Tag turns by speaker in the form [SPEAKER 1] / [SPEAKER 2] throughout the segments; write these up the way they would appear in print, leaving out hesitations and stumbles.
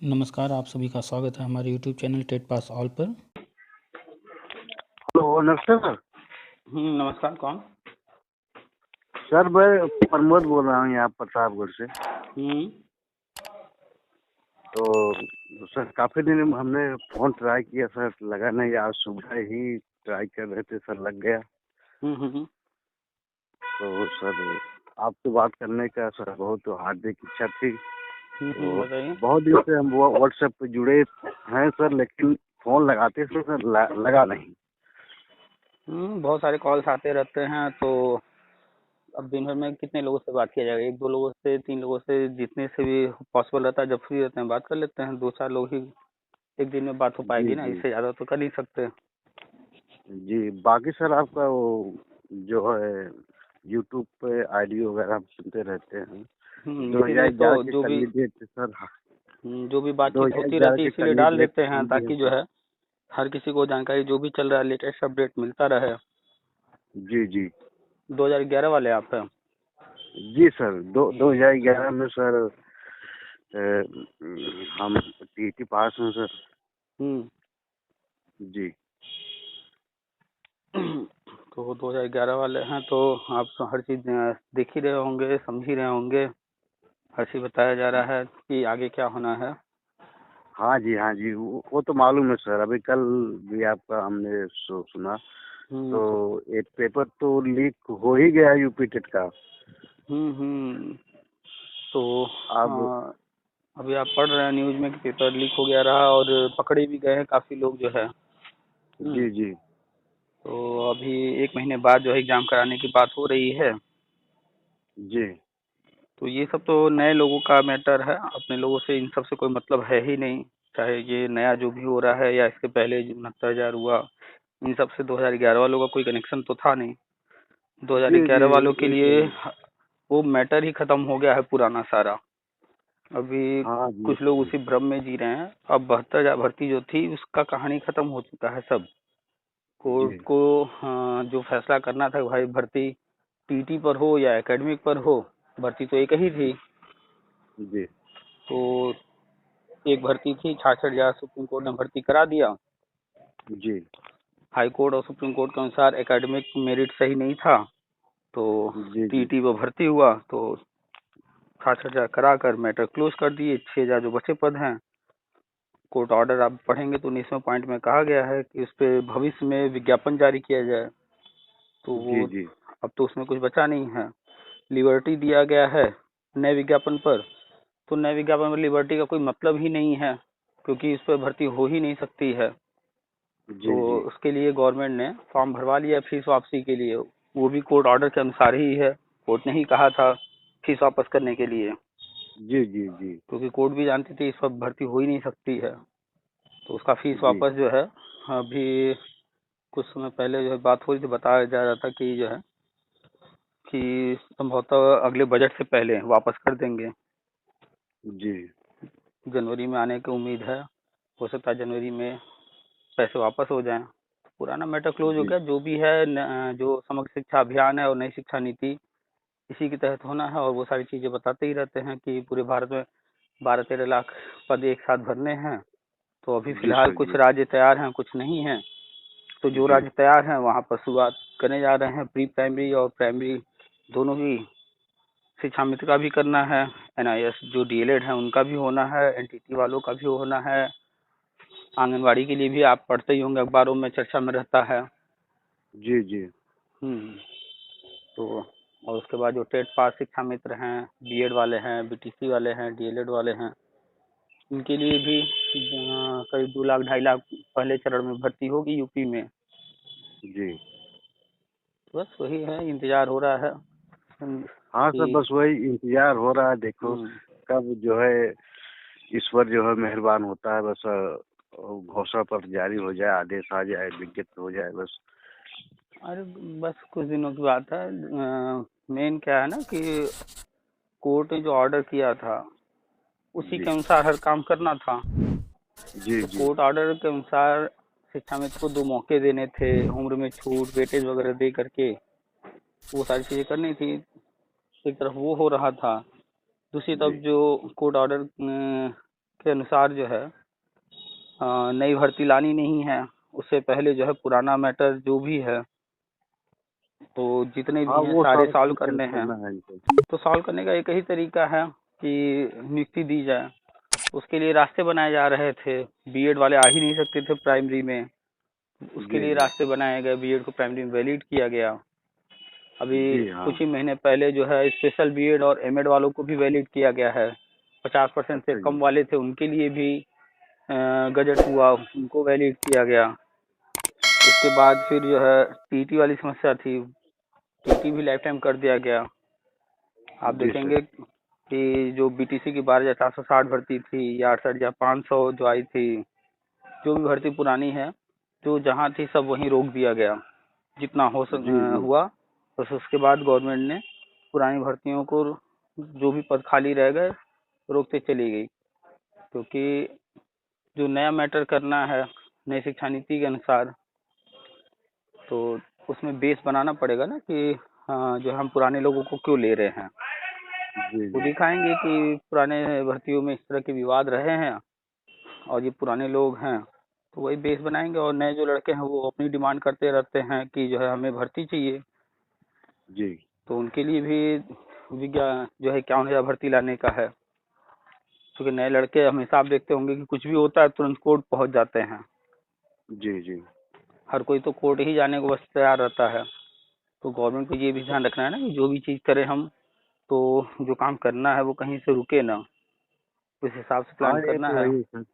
[SPEAKER 1] नमस्कार, आप सभी का स्वागत है हमारे YouTube channel TET pass all पर।
[SPEAKER 2] हेलो, नमस्ते सर।
[SPEAKER 1] नमस्कार, कौन?
[SPEAKER 2] सर मैं प्रमोद बोल रहा हूँ यहाँ प्रतापगढ़ से। तो सर काफ़ी दिन हमने फ़ोन ट्राई किया सर, लगा नहीं। आज सुबह ही ट्राई कर रहे थे सर, लग गया। तो सर आपसे बात करने का सर बहुत हार्दिक इच्छा थी। तो
[SPEAKER 1] बताइए।
[SPEAKER 2] बहुत दिन से हम वो व्हाट्सएप पे जुड़े हैं सर, लेकिन फ़ोन लगाते थे सर, लगा नहीं।
[SPEAKER 1] बहुत सारे कॉल्स आते रहते हैं, तो अब दिन भर में कितने लोगों से बात किया जाएगा? एक दो लोगों से, तीन लोगों से, जितने से भी पॉसिबल रहता है। जब फ्री रहते हैं बात कर लेते हैं। दो चार लोग ही एक दिन में बात हो
[SPEAKER 2] जी
[SPEAKER 1] पाएगी ना,
[SPEAKER 2] जी
[SPEAKER 1] इससे ज़्यादा तो कर नहीं सकते।
[SPEAKER 2] जी। बाकी सर आपका वो जो है यूट्यूब पे आईडी वगैरह हम सुनते रहते हैं।
[SPEAKER 1] इसीलिए तो
[SPEAKER 2] 2011 के कैंडिडेट सर।
[SPEAKER 1] जो भी बातचीत होती
[SPEAKER 2] 2011
[SPEAKER 1] रहती है
[SPEAKER 2] के
[SPEAKER 1] इसीलिए डाल
[SPEAKER 2] कैंडिडेट
[SPEAKER 1] देते हैं,
[SPEAKER 2] हम भी हैं
[SPEAKER 1] ताकि जो
[SPEAKER 2] सर।
[SPEAKER 1] है हर किसी को जानकारी, जो भी चल रहा है लेटेस्ट अपडेट मिलता रहे।
[SPEAKER 2] जी जी
[SPEAKER 1] 2011 वाले आप हैं?
[SPEAKER 2] जी सर। 2011 में सर हम टीटी पास हैं सर।
[SPEAKER 1] हम्म
[SPEAKER 2] जी
[SPEAKER 1] तो 2011 वाले हैं, तो आप तो हर चीज़ देख ही रहे होंगे, समझ ही रहे होंगे। हर चीज़ बताया जा रहा है कि आगे क्या होना है।
[SPEAKER 2] हाँ जी वो तो मालूम है सर। अभी कल भी आपका हमने सुना।
[SPEAKER 1] हम्म
[SPEAKER 2] तो एक पेपर तो लीक हो ही गया यूपी टेट का।
[SPEAKER 1] हम्म तो
[SPEAKER 2] अब
[SPEAKER 1] अभी आप पढ़ रहे हैं न्यूज़ में कि पेपर लीक हो गया रहा, और पकड़े भी गए हैं काफ़ी लोग जो है।
[SPEAKER 2] जी जी
[SPEAKER 1] तो अभी 1 महीने बाद जो है एग्ज़ाम कराने की बात हो रही है।
[SPEAKER 2] जी
[SPEAKER 1] तो ये सब तो नए लोगों का मैटर है, अपने लोगों से इन सब से कोई मतलब है ही नहीं। चाहे ये नया जो भी हो रहा है या इसके पहले जो 69,000 हुआ, इन सब से 2011 वालों का कोई कनेक्शन तो था नहीं।
[SPEAKER 2] जी
[SPEAKER 1] 2011
[SPEAKER 2] जी
[SPEAKER 1] वालों के
[SPEAKER 2] वही
[SPEAKER 1] लिए
[SPEAKER 2] तो।
[SPEAKER 1] वो मैटर ही खत्म हो गया है पुराना सारा। अभी
[SPEAKER 2] हाँ जी
[SPEAKER 1] कुछ लोग उसी भ्रम में जी रहे हैं। अब 72,000 भर्ती जो थी उसका कहानी खत्म हो चुका है सब। कोर्ट
[SPEAKER 2] जी
[SPEAKER 1] को जो फैसला करना था भाई, भर्ती टीटी पर हो या एकेडमिक पर हो, भर्ती तो एक ही थी।
[SPEAKER 2] जी
[SPEAKER 1] तो एक भर्ती थी, 66,000 सुप्रीम कोर्ट ने भर्ती करा दिया।
[SPEAKER 2] जी
[SPEAKER 1] हाई कोर्ट और सुप्रीम कोर्ट के अनुसार एकेडमिक मेरिट सही नहीं था, तो
[SPEAKER 2] जी जी
[SPEAKER 1] टीटी पर भर्ती हुआ। तो 66,000 करा कर मैटर क्लोज कर दिए। 6,000 जो बचे पद हैं, कोर्ट ऑर्डर आप पढ़ेंगे तो 19वें पॉइंट में कहा गया है कि उस पर भविष्य में विज्ञापन जारी किया जाए। तो वो
[SPEAKER 2] जी जी
[SPEAKER 1] अब तो उसमें कुछ बचा नहीं है। लिबर्टी दिया गया है नए विज्ञापन पर। तो नए विज्ञापन में लिबर्टी का कोई मतलब ही नहीं है, क्योंकि इस पर भर्ती हो ही नहीं सकती है। तो
[SPEAKER 2] जी जी
[SPEAKER 1] उसके लिए गवर्नमेंट ने फॉर्म भरवा लिया फीस वापसी के लिए। वो भी कोर्ट ऑर्डर के अनुसार ही है। कोर्ट ने ही कहा था फीस वापस करने के लिए,
[SPEAKER 2] जी जी जी
[SPEAKER 1] क्योंकि कोर्ट भी जानती थी इस पर भर्ती हो ही नहीं सकती है। तो उसका फीस
[SPEAKER 2] जी
[SPEAKER 1] वापस जो है, अभी कुछ समय पहले जो है बात हो रही थी, बताया जा रहा था कि जो है कि संभवतः अगले बजट से पहले वापस कर देंगे।
[SPEAKER 2] जी
[SPEAKER 1] जनवरी में आने की उम्मीद है। हो सकता है जनवरी में पैसे वापस हो जाएं। पुराना मैटर क्लोज हो
[SPEAKER 2] जी
[SPEAKER 1] गया। जो भी है जो समग्र शिक्षा अभियान है और नई शिक्षा नीति, इसी के तहत होना है। और वो सारी चीजें बताते ही रहते हैं कि पूरे भारत में 12-13 लाख पद एक साथ भरने हैं। तो अभी
[SPEAKER 2] जी
[SPEAKER 1] फिलहाल
[SPEAKER 2] सर।
[SPEAKER 1] कुछ
[SPEAKER 2] जी
[SPEAKER 1] राज्य तैयार हैं, कुछ नहीं है। तो जो
[SPEAKER 2] जी
[SPEAKER 1] राज्य तैयार हैं वहाँ पर शुरुआत करने जा रहे हैं। प्री प्राइमरी और प्राइमरी दोनों ही शिक्षा मित्र का भी करना है। एनआईएस जो डीएलएड है उनका भी होना है। एनटीटी वालों का भी होना है। आंगनवाड़ी के लिए भी आप पढ़ते ही होंगे, अखबारों में चर्चा में रहता है।
[SPEAKER 2] जी जी
[SPEAKER 1] हम्म तो और उसके बाद जो टेट पास शिक्षा मित्र हैं, बीएड वाले हैं, बीटीसी वाले हैं, डीएलएड वाले हैं, इनके लिए भी करीब 2 लाख 2.5 लाख पहले चरण में भर्ती होगी यूपी में।
[SPEAKER 2] जी
[SPEAKER 1] बस वही है, इंतजार हो रहा है
[SPEAKER 2] हाँ सर,
[SPEAKER 1] कि
[SPEAKER 2] बस वही इंतजार हो रहा है। देखो
[SPEAKER 1] हम्म
[SPEAKER 2] कब जो है ईश्वर जो है मेहरबान होता है। बस घोषणा पत्र जारी हो जाए, आदेश आ जाए, विज्ञप्ति हो जाए बस।
[SPEAKER 1] अरे बस कुछ दिनों की बात है। मेन क्या है ना कि कोर्ट ने जो ऑर्डर किया था उसी
[SPEAKER 2] जी
[SPEAKER 1] के अनुसार हर काम करना था।
[SPEAKER 2] जी
[SPEAKER 1] तो
[SPEAKER 2] जी
[SPEAKER 1] कोर्ट ऑर्डर के अनुसार शिक्षा मित्र को 2 मौके देने थे, उम्र में छूट, वेटेज वगैरह दे करके वो सारी चीजें करनी थी। एक तरफ वो हो रहा था, दूसरी तरफ
[SPEAKER 2] जी
[SPEAKER 1] जो कोर्ट ऑर्डर के अनुसार जो है नई भर्ती लानी नहीं है। उससे पहले जो है पुराना मैटर जो भी है तो जितने
[SPEAKER 2] हाँ
[SPEAKER 1] भी हैं
[SPEAKER 2] वो
[SPEAKER 1] सारे
[SPEAKER 2] सब
[SPEAKER 1] सॉल्व करने हैं।
[SPEAKER 2] करना है इनको।
[SPEAKER 1] तो सॉल्व करने का एक ही तरीका है कि नियुक्ति दी जाए। उसके लिए रास्ते बनाए जा रहे थे। बीएड वाले आ ही नहीं सकते थे प्राइमरी में, उसके
[SPEAKER 2] जी
[SPEAKER 1] लिए
[SPEAKER 2] जी
[SPEAKER 1] रास्ते बनाए गए, बीएड को प्राइमरी में वैलिड किया गया। अभी
[SPEAKER 2] जी हाँ
[SPEAKER 1] कुछ ही महीने पहले जो है स्पेशल बीएड और एमएड वालों को भी वैलिड किया गया है। 50% से
[SPEAKER 2] अच्छा जी
[SPEAKER 1] कम वाले थे उनके लिए भी गजट हुआ, उनको वैलिड किया गया। उसके बाद फिर जो है टीटी वाली समस्या थी, टीटी भी लाइफ टाइम कर दिया गया। आप
[SPEAKER 2] जी सर
[SPEAKER 1] देखेंगे कि जो बीटीसी की 12,460 भर्ती थी या 68,500 जो आई थी, जो भी भर्ती पुरानी है जो जहाँ थी सब वहीं रोक दिया गया जितना
[SPEAKER 2] जी जी
[SPEAKER 1] हुआ। बस उसके बाद गवर्नमेंट ने पुरानी भर्तियों को जो भी पद खाली रह गए रोकते चली गई, क्योंकि जो नया मैटर करना है नई शिक्षा नीति के अनुसार तो उसमें बेस बनाना पड़ेगा ना कि जो हम पुराने लोगों को क्यों ले रहे हैं।
[SPEAKER 2] जी
[SPEAKER 1] वो
[SPEAKER 2] जी
[SPEAKER 1] दिखाएंगे कि पुराने भर्तियों में इस तरह के विवाद रहे हैं और ये पुराने लोग हैं, तो वही बेस बनाएंगे। और नए जो लड़के हैं वो अपनी डिमांड करते रहते हैं कि जो है हमें भर्ती चाहिए,
[SPEAKER 2] जी
[SPEAKER 1] तो उनके लिए भी विज्ञान जो है 51,000 भर्ती लाने का है। क्योंकि नए लड़के हमेशा आप देखते होंगे कि कुछ भी होता है तुरंत कोर्ट पहुंच जाते हैं।
[SPEAKER 2] जी जी
[SPEAKER 1] हर कोई तो कोर्ट ही जाने को बस तैयार रहता है। तो गवर्नमेंट को ये भी ध्यान रखना है ना कि जो भी चीज़ करें हम, तो जो काम करना है वो कहीं से रुके ना, उस हिसाब से
[SPEAKER 2] हाँ
[SPEAKER 1] प्लान
[SPEAKER 2] ये
[SPEAKER 1] करना
[SPEAKER 2] तो
[SPEAKER 1] है।
[SPEAKER 2] है ही सर।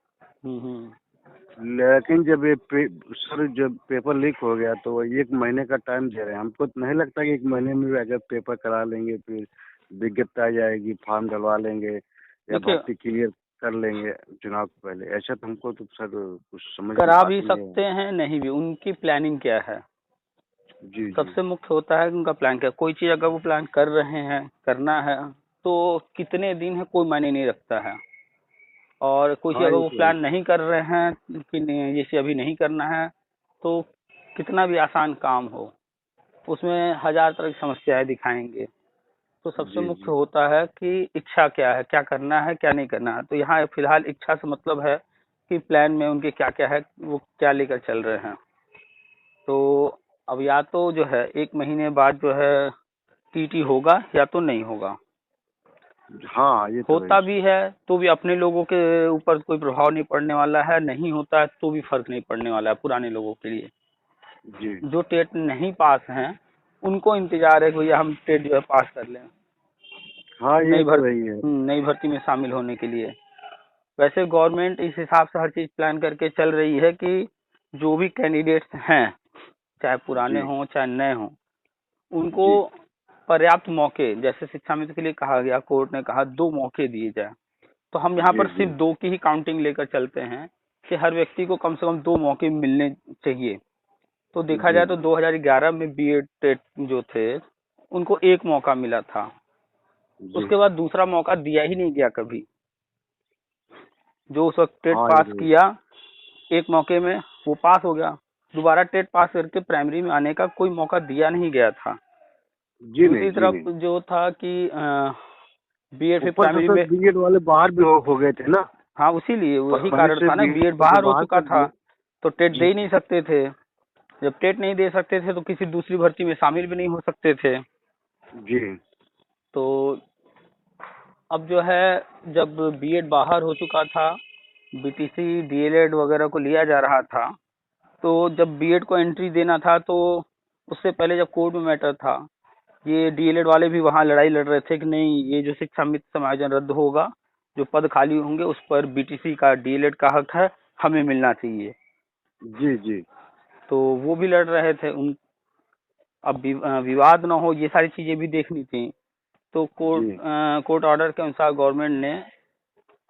[SPEAKER 1] हम्म।
[SPEAKER 2] लेकिन जब सर जब पेपर लीक हो गया तो 1 महीने का टाइम दे रहे हैं, हमको तो नहीं लगता कि 1 महीने में भी अगर पेपर करा लेंगे फिर विज्ञप्ति आ जाएगी, फॉर्म डलवा लेंगे या
[SPEAKER 1] देखिए,
[SPEAKER 2] भर्ती क्लियर कर लेंगे चुनाव के पहले। ऐसा तो हमको तो सर कुछ समझ में
[SPEAKER 1] करा
[SPEAKER 2] बात
[SPEAKER 1] भी
[SPEAKER 2] ही नहीं
[SPEAKER 1] सकते
[SPEAKER 2] है।
[SPEAKER 1] हैं, नहीं भी, उनकी प्लानिंग क्या है।
[SPEAKER 2] जी जी
[SPEAKER 1] सबसे मुख्य होता है कि उनका प्लान क्या है। कोई चीज़ अगर वो प्लान कर रहे हैं, करना है, तो कितने दिन है कोई मायने नहीं रखता है। और कोई चीज़
[SPEAKER 2] हाँ
[SPEAKER 1] अगर
[SPEAKER 2] ये
[SPEAKER 1] वो
[SPEAKER 2] तो है।
[SPEAKER 1] प्लान नहीं कर रहे हैं कि जैसे अभी नहीं करना है, तो कितना भी आसान काम हो उसमें हजार तरह की समस्याएं दिखाएंगे। तो सबसे
[SPEAKER 2] जी
[SPEAKER 1] मुख्य
[SPEAKER 2] जी
[SPEAKER 1] होता है कि इच्छा क्या है, क्या करना है क्या नहीं करना है। तो यहाँ फिलहाल इच्छा से मतलब है कि प्लान में उनके क्या क्या है, वो क्या लेकर चल रहे हैं। तो अब या तो जो है 1 महीने बाद जो है टीटी होगा या तो नहीं होगा।
[SPEAKER 2] हाँ ये तो है ही
[SPEAKER 1] होता
[SPEAKER 2] सर।
[SPEAKER 1] भी है तो भी अपने लोगों के ऊपर कोई प्रभाव नहीं पड़ने वाला है, नहीं होता है तो भी फर्क नहीं पड़ने वाला है पुराने लोगों के लिए।
[SPEAKER 2] जी
[SPEAKER 1] जो टेट नहीं पास हैं उनको इंतजार है कि भैया हम टेट जो है पास कर लें
[SPEAKER 2] हाँ ये तो है ही है।
[SPEAKER 1] नई भर्ती में शामिल होने के लिए। वैसे गवर्नमेंट इस हिसाब से हर चीज प्लान करके चल रही है कि जो भी कैंडिडेट्स हैं, चाहे पुराने
[SPEAKER 2] जी
[SPEAKER 1] हों चाहे नए हों, उनको
[SPEAKER 2] जी
[SPEAKER 1] पर्याप्त मौके, जैसे शिक्षा मित्र के लिए कहा गया, कोर्ट ने कहा 2 मौके दिए जाए। तो हम यहाँ
[SPEAKER 2] जी
[SPEAKER 1] पर
[SPEAKER 2] जी
[SPEAKER 1] सिर्फ 2 की ही काउंटिंग लेकर चलते हैं कि हर व्यक्ति को कम से कम 2 मौके मिलने चाहिए। तो देखा
[SPEAKER 2] जी
[SPEAKER 1] जाए तो 2011 में बीएड टेट जो थे उनको 1 मौका मिला था।
[SPEAKER 2] जी
[SPEAKER 1] उसके बाद दूसरा मौका दिया ही नहीं गया कभी। जो उस वक्त टेट
[SPEAKER 2] हाँ ये
[SPEAKER 1] पास
[SPEAKER 2] तो है।
[SPEAKER 1] किया 1 मौके में वो पास हो गया, दोबारा टेट पास करके प्राइमरी में आने का कोई मौका दिया नहीं गया था।
[SPEAKER 2] जी नहीं
[SPEAKER 1] दूसरी
[SPEAKER 2] जी
[SPEAKER 1] तरफ
[SPEAKER 2] नहीं।
[SPEAKER 1] जो था कि बीएड फिर
[SPEAKER 2] ऊपर से
[SPEAKER 1] प्राइमरी
[SPEAKER 2] सर
[SPEAKER 1] में,
[SPEAKER 2] बीएड वाले बाहर भी हो गए थे ना।
[SPEAKER 1] हाँ उसीलिए वही
[SPEAKER 2] फरवरी
[SPEAKER 1] कारण
[SPEAKER 2] से
[SPEAKER 1] था ना, बीएड
[SPEAKER 2] बीएड
[SPEAKER 1] बाहर हो
[SPEAKER 2] बाहर
[SPEAKER 1] चुका
[SPEAKER 2] कर
[SPEAKER 1] था
[SPEAKER 2] दिए।
[SPEAKER 1] तो टेट दे
[SPEAKER 2] जी
[SPEAKER 1] ही नहीं सकते थे। जब टेट नहीं दे सकते थे तो किसी दूसरी भर्ती में शामिल भी नहीं हो सकते थे।
[SPEAKER 2] जी
[SPEAKER 1] तो अब जो है जब बीएड बाहर हो चुका था, बीटीसी डीएलएड वगैरह को लिया जा रहा था, तो जब बीएड को एंट्री देना था तो उससे पहले जब कोर्ट में मैटर था, ये डीएलएड वाले भी वहाँ लड़ाई लड़ रहे थे कि नहीं, ये जो शिक्षा मित्र समायोजन रद्द होगा, जो पद खाली होंगे उस पर बीटीसी का डीएलएड का हक है, हमें मिलना चाहिए।
[SPEAKER 2] जी जी
[SPEAKER 1] तो वो भी लड़ रहे थे उन, अब विवाद ना हो ये सारी चीजें भी देखनी थी। तो
[SPEAKER 2] जी
[SPEAKER 1] कोर्ट ऑर्डर के अनुसार गवर्नमेंट ने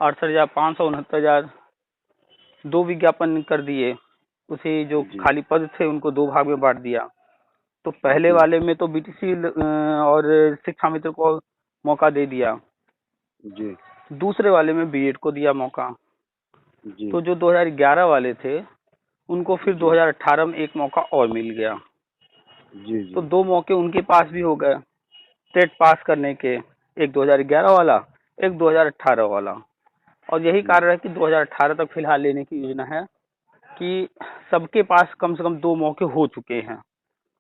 [SPEAKER 1] 68,500 69,000 दो विज्ञापन कर दिए। उसे जो
[SPEAKER 2] जी
[SPEAKER 1] खाली पद थे उनको 2 भाग में बांट दिया। तो पहले
[SPEAKER 2] जी
[SPEAKER 1] वाले में तो बीटीसी और शिक्षा मित्र को मौका दे दिया,
[SPEAKER 2] जी
[SPEAKER 1] दूसरे वाले में बीएड को दिया मौका।
[SPEAKER 2] जी
[SPEAKER 1] तो जो 2011 वाले थे उनको फिर
[SPEAKER 2] जी
[SPEAKER 1] 2018 में 1 मौका और मिल गया।
[SPEAKER 2] जी
[SPEAKER 1] तो
[SPEAKER 2] जी
[SPEAKER 1] 2 मौके उनके पास भी हो गए टेट पास करने के, एक 2011 वाला, एक 2018 वाला। और यही कारण है कि 2018 तक फिलहाल लेने की योजना है कि सबके पास कम से कम 2 मौके हो चुके हैं।